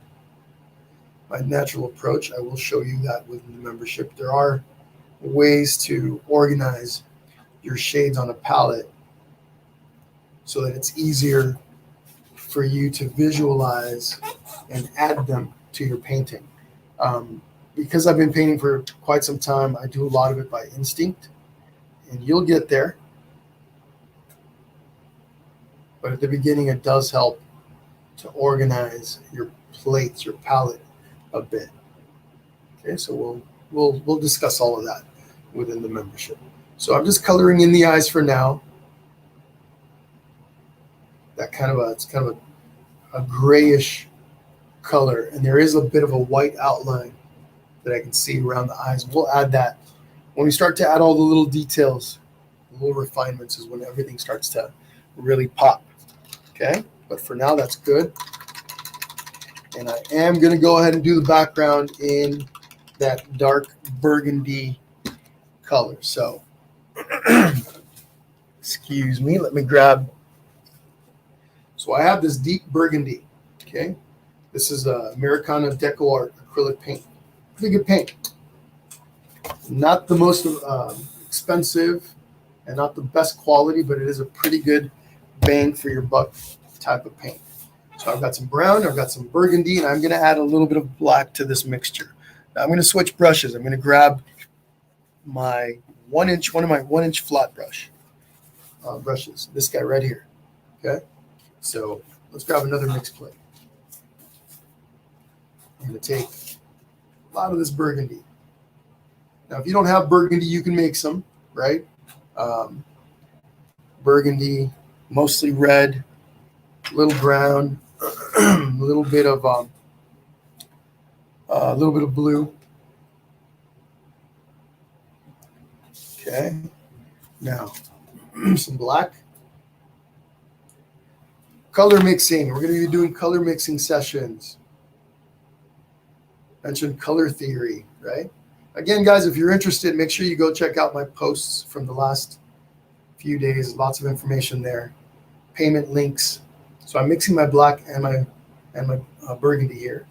approach. I will show you that within the membership. There are ways to organize your shades on a palette so that it's easier for you to visualize and add them to your painting. Because I've been painting for quite some time, I do a lot of it by instinct, and you'll get there. But at the beginning, it does help to organize your plates, your palette a bit. Okay, so we'll discuss all of that within the membership. So I'm just coloring in the eyes for now. It's kind of a grayish color, and there is a bit of a white outline that I can see around the eyes. We'll add that when we start to add all the little details, the little refinements is when everything starts to really pop. Okay, but for now, that's good. And I am going to go ahead and do the background in that dark burgundy color. So, excuse me, let me grab. So I have this deep burgundy. Okay, this is Americana Deco Art acrylic paint. Pretty good paint. Not the most expensive and not the best quality, but it is a pretty good bang for your buck type of paint. So I've got some brown, I've got some burgundy, and I'm going to add a little bit of black to this mixture. Now I'm going to switch brushes. I'm going to grab my one of my 1-inch flat brushes. This guy right here. Okay. So let's grab another mix plate. I'm going to take a lot of this burgundy. Now, if you don't have burgundy, you can make some, right? Burgundy, mostly red, a little brown, a little bit of blue. Okay. Now, some black. Color mixing. We're going to be doing color mixing sessions. Mentioned color theory, right? Again, guys, if you're interested, make sure you go check out my posts from the last few days, lots of information there, payment links. So I'm mixing my black and my burgundy here.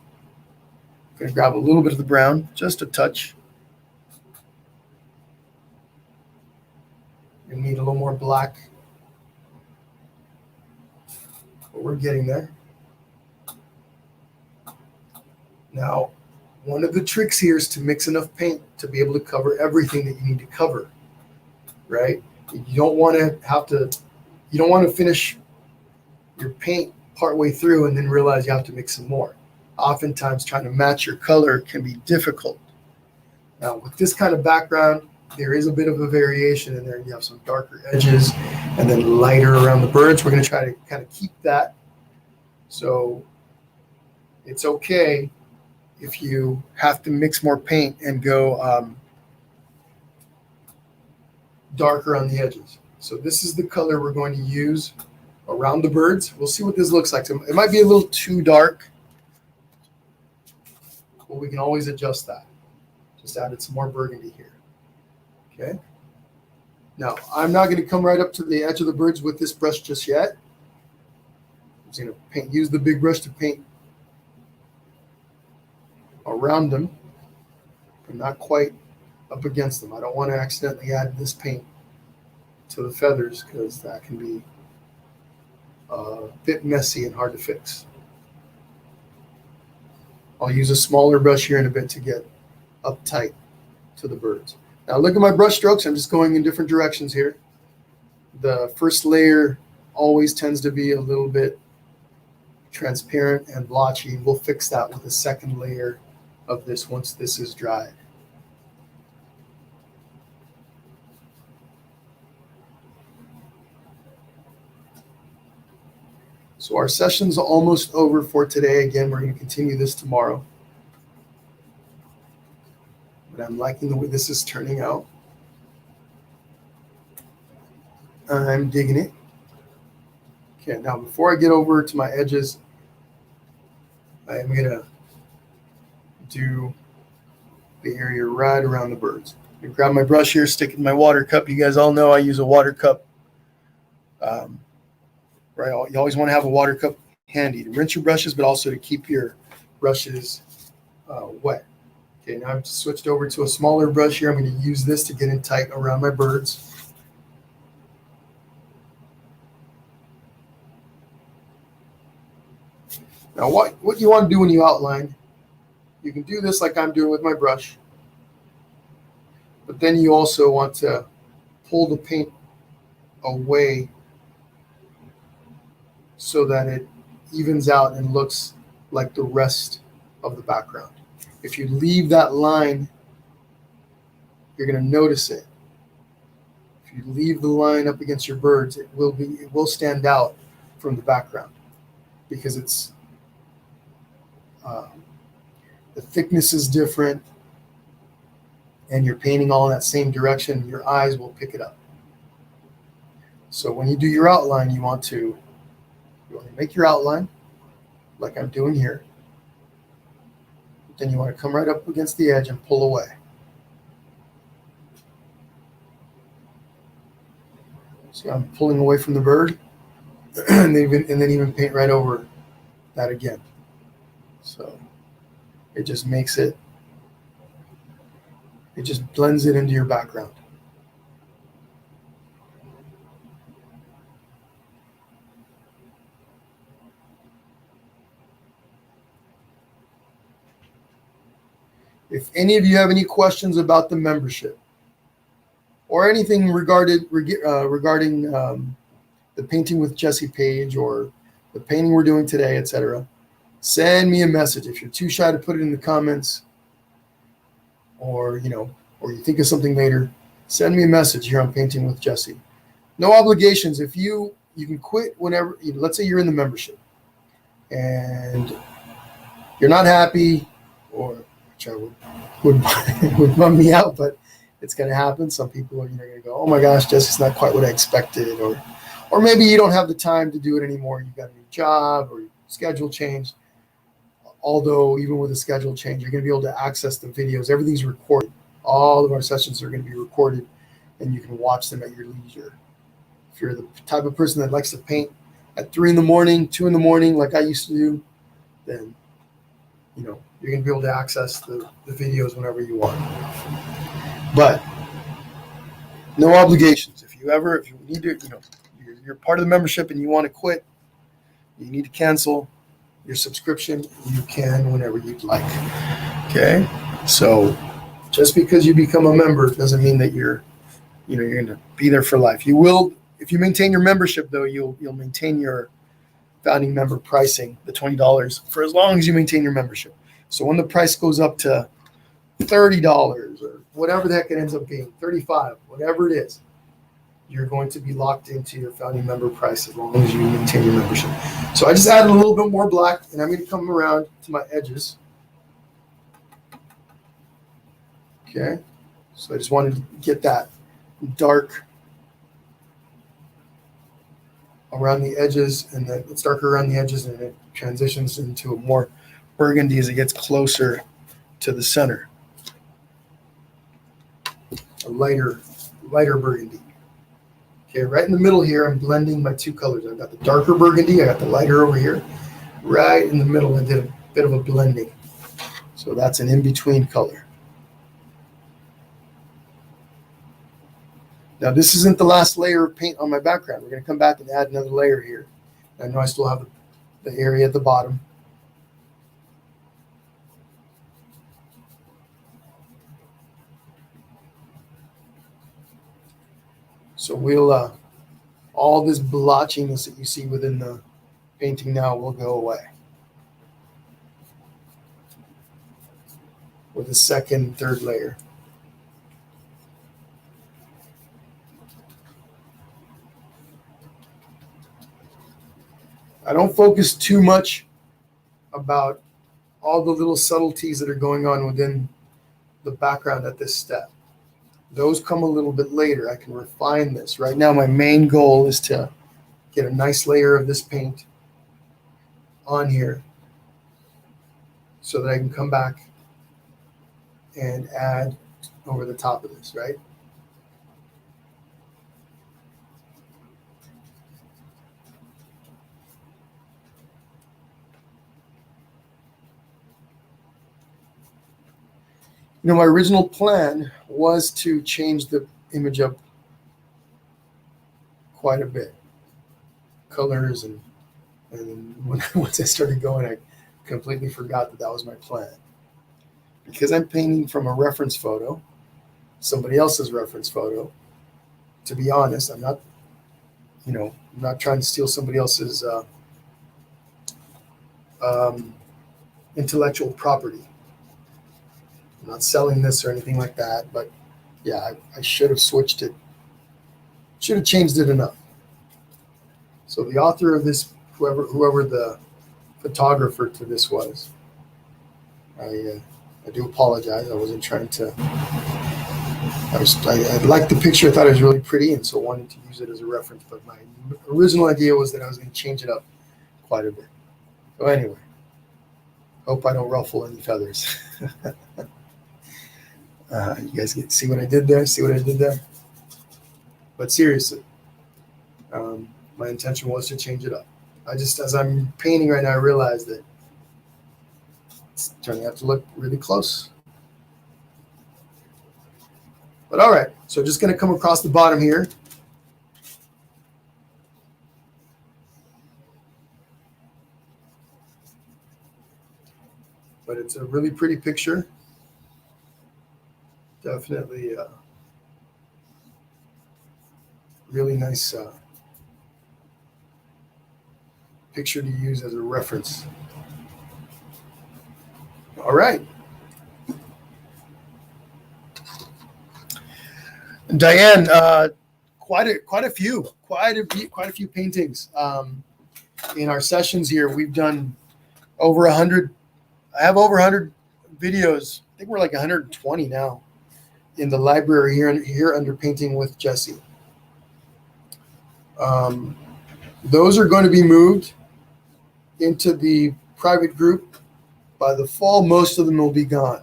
I'm going to grab a little bit of the brown, just a touch. We need a little more black, but we're getting there. Now, one of the tricks here is to mix enough paint to be able to cover everything that you need to cover, right? You don't want to finish your paint partway through and then realize you have to mix some more. Oftentimes, trying to match your color can be difficult. Now, with this kind of background, there is a bit of a variation in there. You have some darker edges and then lighter around the birds. We're going to try to kind of keep that. So it's okay if you have to mix more paint and go darker on the edges. So this is the color we're going to use around the birds. We'll see what this looks like. So it might be a little too dark, but we can always adjust that. Just added some more burgundy here. Okay. Now, I'm not going to come right up to the edge of the birds with this brush just yet. I'm just going to use the big brush to paint around them, but not quite up against them. I don't want to accidentally add this paint to the feathers because that can be a bit messy and hard to fix. I'll use a smaller brush here in a bit to get up tight to the birds. Now look at my brush strokes. I'm just going in different directions here. The first layer always tends to be a little bit transparent and blotchy. We'll fix that with a second layer of this once this is dried. So our session's almost over for today. Again, we're going to continue this tomorrow. But I'm liking the way this is turning out. I'm digging it. Okay, now before I get over to my edges, I'm going to do the area right around the birds. I'm going to grab my brush here, stick it in my water cup. You guys all know I use a water cup. Right, you always want to have a water cup handy to rinse your brushes, but also to keep your brushes wet. Okay, now I've switched over to a smaller brush here. I'm going to use this to get in tight around my birds. Now, what you want to do when you outline, you can do this like I'm doing with my brush, but then you also want to pull the paint away so that it evens out and looks like the rest of the background. If you leave that line, you're going to notice it. If you leave the line up against your birds, it will stand out from the background because it's the thickness is different, and you're painting all in that same direction. Your eyes will pick it up. So when you do your outline, you want to make your outline like I'm doing here. Then you want to come right up against the edge and pull away. See, I'm pulling away from the bird, and then even paint right over that again. So it just makes it just blends it into your background. If any of you have any questions about the membership or anything regarding the Painting with Jesse page or the painting we're doing today, etc., send me a message. If you're too shy to put it in the comments, or you think of something later, send me a message here on Painting with Jesse. No obligations. If you can quit whenever. Let's say you're in the membership and you're not happy, or which would bum me out, but it's going to happen. Some people are going to go, "Oh my gosh, Jesse's not quite what I expected," or maybe you don't have the time to do it anymore. You've got a new job or your schedule changed. Although even with a schedule change, you're going to be able to access the videos. Everything's recorded. All of our sessions are going to be recorded, and you can watch them at your leisure. If you're the type of person that likes to paint at 3 in the morning, 2 in the morning, like I used to do, then you're going to be able to access the videos whenever you want. But no obligations. If you need to, you're part of the membership and you want to quit, you need to cancel your subscription, you can whenever you'd like. Okay? So just because you become a member doesn't mean that you're going to be there for life. You will, if you maintain your membership, though, you'll maintain your founding member pricing, the $20, for as long as you maintain your membership. So when the price goes up to $30 or whatever the heck it ends up being, $35, whatever it is, you're going to be locked into your founding member price as long as you maintain your membership. So I just added a little bit more black, and I'm going to come around to my edges. Okay, so I just wanted to get that dark around the edges, and then it's darker around the edges, and it transitions into a more burgundy as it gets closer to the center. A lighter burgundy. Okay, right in the middle here, I'm blending my two colors. I've got the darker burgundy, I got the lighter over here. Right in the middle, I did a bit of a blending. So that's an in-between color. Now, this isn't the last layer of paint on my background. We're going to come back and add another layer here. I know I still have the area at the bottom. So we'll, all this blotchiness that you see within the painting now will go away with the second, third layer. I don't focus too much about all the little subtleties that are going on within the background at this step. Those come a little bit later. I can refine this. Right now, my main goal is to get a nice layer of this paint on here so that I can come back and add over the top of this, right? My original plan was to change the image up quite a bit. Colors and once I started going, I completely forgot that was my plan. Because I'm painting from a reference photo, somebody else's reference photo. To be honest, I'm not, I'm not trying to steal somebody else's intellectual property. I'm not selling this or anything like that, but yeah, I should have switched it. Should have changed it enough. So the author of this, whoever the photographer to this was, I do apologize. I wasn't trying to. I liked the picture. I thought it was really pretty, and so wanted to use it as a reference. But my original idea was that I was going to change it up quite a bit. So anyway, hope I don't ruffle any feathers. You guys see what I did there? See what I did there? But seriously, my intention was to change it up. As I'm painting right now, I realize that it's turning out to look really close. But all right, so just going to come across the bottom here. But it's a really pretty picture. Definitely really nice picture to use as a reference. All right. Diane, quite a few paintings. In our sessions here, we've done over 100. I have over 100 videos. I think we're like 120 now in the library here under Painting with Jesse. Those are going to be moved into the private group. By the fall, most of them will be gone.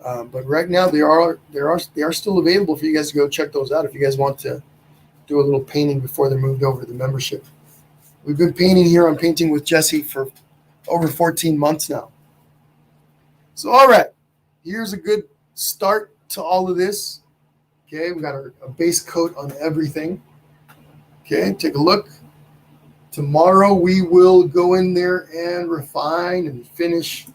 But right now, they are still available for you guys to go check those out if you guys want to do a little painting before they're moved over to the membership. We've been painting here on Painting with Jesse for over 14 months now. So, all right, here's a good start to all of this. Okay, we got a base coat on everything. Okay, take a look. Tomorrow we will go in there and refine and finish.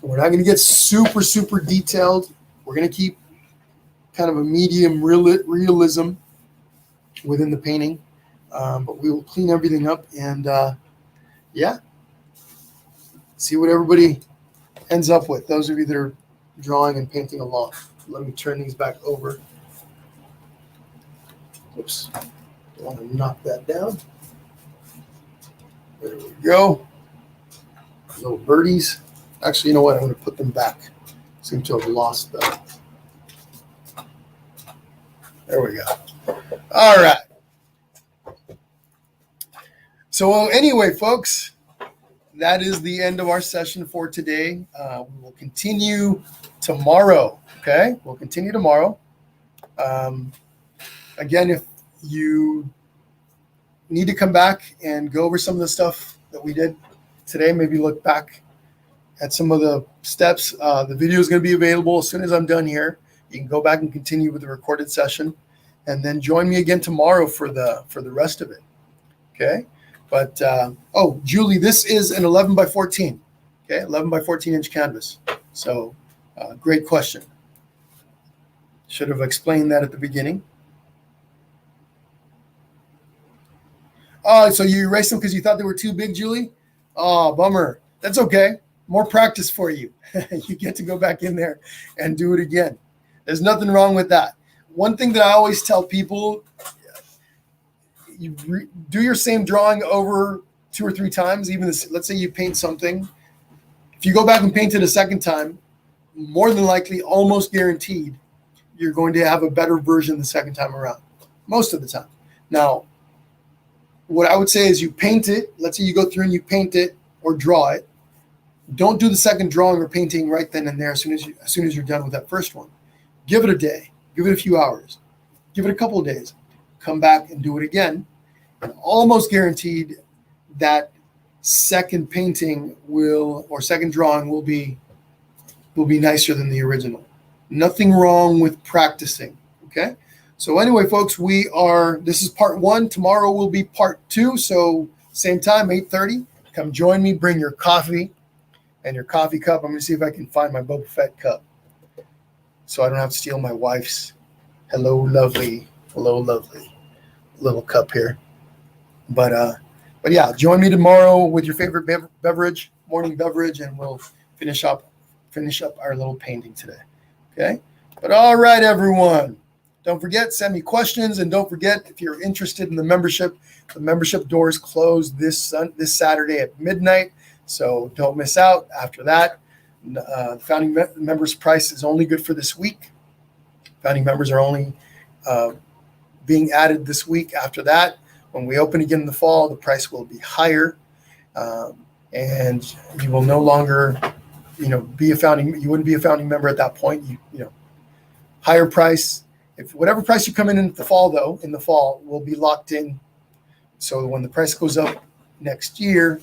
We're not going to get super, super detailed. We're going to keep kind of a medium realism within the painting. But we will clean everything up and, see what everybody ends up with. Those of you that are drawing and painting along. Let me turn these back over. Oops. I want to knock that down. There we go. Little birdies. Actually, you know what? I'm going to put them back. Seem to have lost them. There we go. All right. So anyway, folks, that is the end of our session for today. We will continue tomorrow. Okay, we'll continue tomorrow. Again, if you need to come back and go over some of the stuff that we did today, maybe look back at some of the steps. The video is going to be available as soon as I'm done here. You can go back and continue with the recorded session, and then join me again tomorrow for the rest of it. Okay. But, Julie, this is an 11 by 14, okay, 11 by 14 inch canvas. So great question. Should have explained that at the beginning. So you erased them because you thought they were too big, Julie? Oh, bummer. That's okay. More practice for you. You get to go back in there and do it again. There's nothing wrong with that. One thing that I always tell people, you do your same drawing over 2 or 3 times. Even this, let's say you paint something. If you go back and paint it a second time, more than likely, almost guaranteed, you're going to have a better version the second time around, most of the time. Now, what I would say is you paint it. Let's say you go through and you paint it or draw it. Don't do the second drawing or painting right then and there as soon as you're done with that first one. Give it a day. Give it a few hours. Give it a couple of days. Come back and do it again. And almost guaranteed that second painting or second drawing will be nicer than the original. Nothing wrong with practicing. Okay. So anyway, folks, this is part 1. Tomorrow will be part 2. So same time, 8:30. Come join me. Bring your coffee and your coffee cup. I'm going to see if I can find my Boba Fett cup so I don't have to steal my wife's hello, lovely little cup here. But yeah, join me tomorrow with your favorite beverage, morning beverage, and we'll finish up our little painting today. Okay. But all right, everyone. Don't forget, send me questions, and don't forget, if you're interested in the membership doors close this Saturday at midnight, so don't miss out. After that, the founding members price is only good for this week. Founding members are only being added this week. After that, when we open again in the fall, the price will be higher, and you will no longer, be a founding. You wouldn't be a founding member at that point. Higher price. If whatever price you come in the fall, though, in the fall will be locked in. So when the price goes up next year,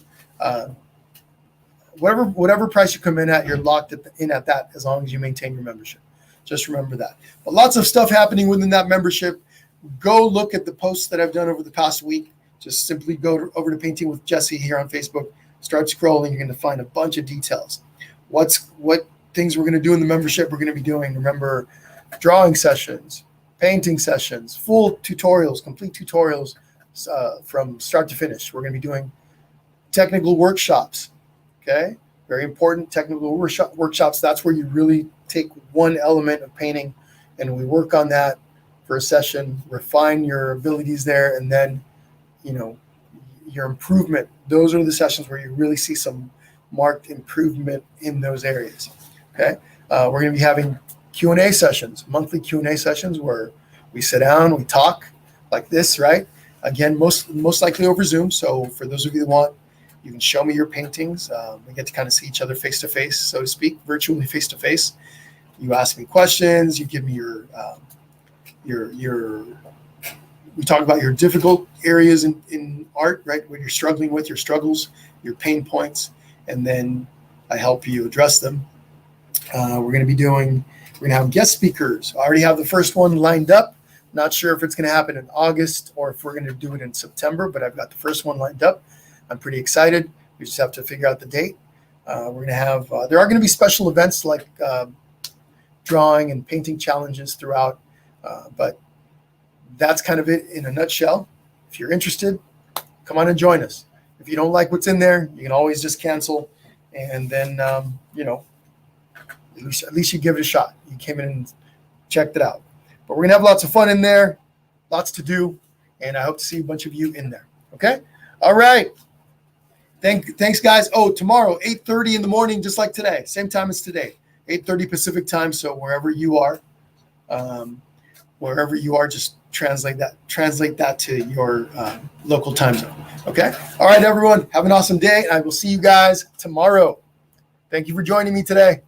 whatever price you come in at, you're locked in at that as long as you maintain your membership. Just remember that. But lots of stuff happening within that membership. Go look at the posts that I've done over the past week. Just simply go over to Painting with Jesse here on Facebook. Start scrolling. You're going to find a bunch of details. What things we're going to do in the membership we're going to be doing. Remember, drawing sessions, painting sessions, full tutorials, complete tutorials from start to finish. We're going to be doing technical workshops. Okay, very important technical workshops. That's where you really take one element of painting and we work on that for a session, refine your abilities there, and then, your improvement. Those are the sessions where you really see some marked improvement in those areas. Okay, we're going to be having Q&A sessions, monthly Q&A sessions where we sit down, we talk like this, right? Again, most likely over Zoom. So for those of you that want, you can show me your paintings. We get to kind of see each other face to face, so to speak, virtually face to face. You ask me questions. You give me your we talk about your difficult areas in art, right? What you're struggling with, your struggles, your pain points, and then I help you address them. We're going to have guest speakers. I already have the first one lined up. Not sure if it's going to happen in August or if we're going to do it in September, but I've got the first one lined up. I'm pretty excited. We just have to figure out the date. We're going to have, there are going to be special events like drawing and painting challenges throughout, but that's kind of it in a nutshell. If you're interested, come on and join us. If you don't like what's in there, you can always just cancel, and then at least you give it a shot. You came in and checked it out. But we're gonna have lots of fun in there, lots to do, and I hope to see a bunch of you in there. Okay, all right. Thanks, guys. Oh, tomorrow 8:30 in the morning, just like today, same time as today, 8:30 Pacific time. So wherever you are, just translate that to your local time zone. Okay. All right, everyone. Have an awesome day. I will see you guys tomorrow. Thank you for joining me today.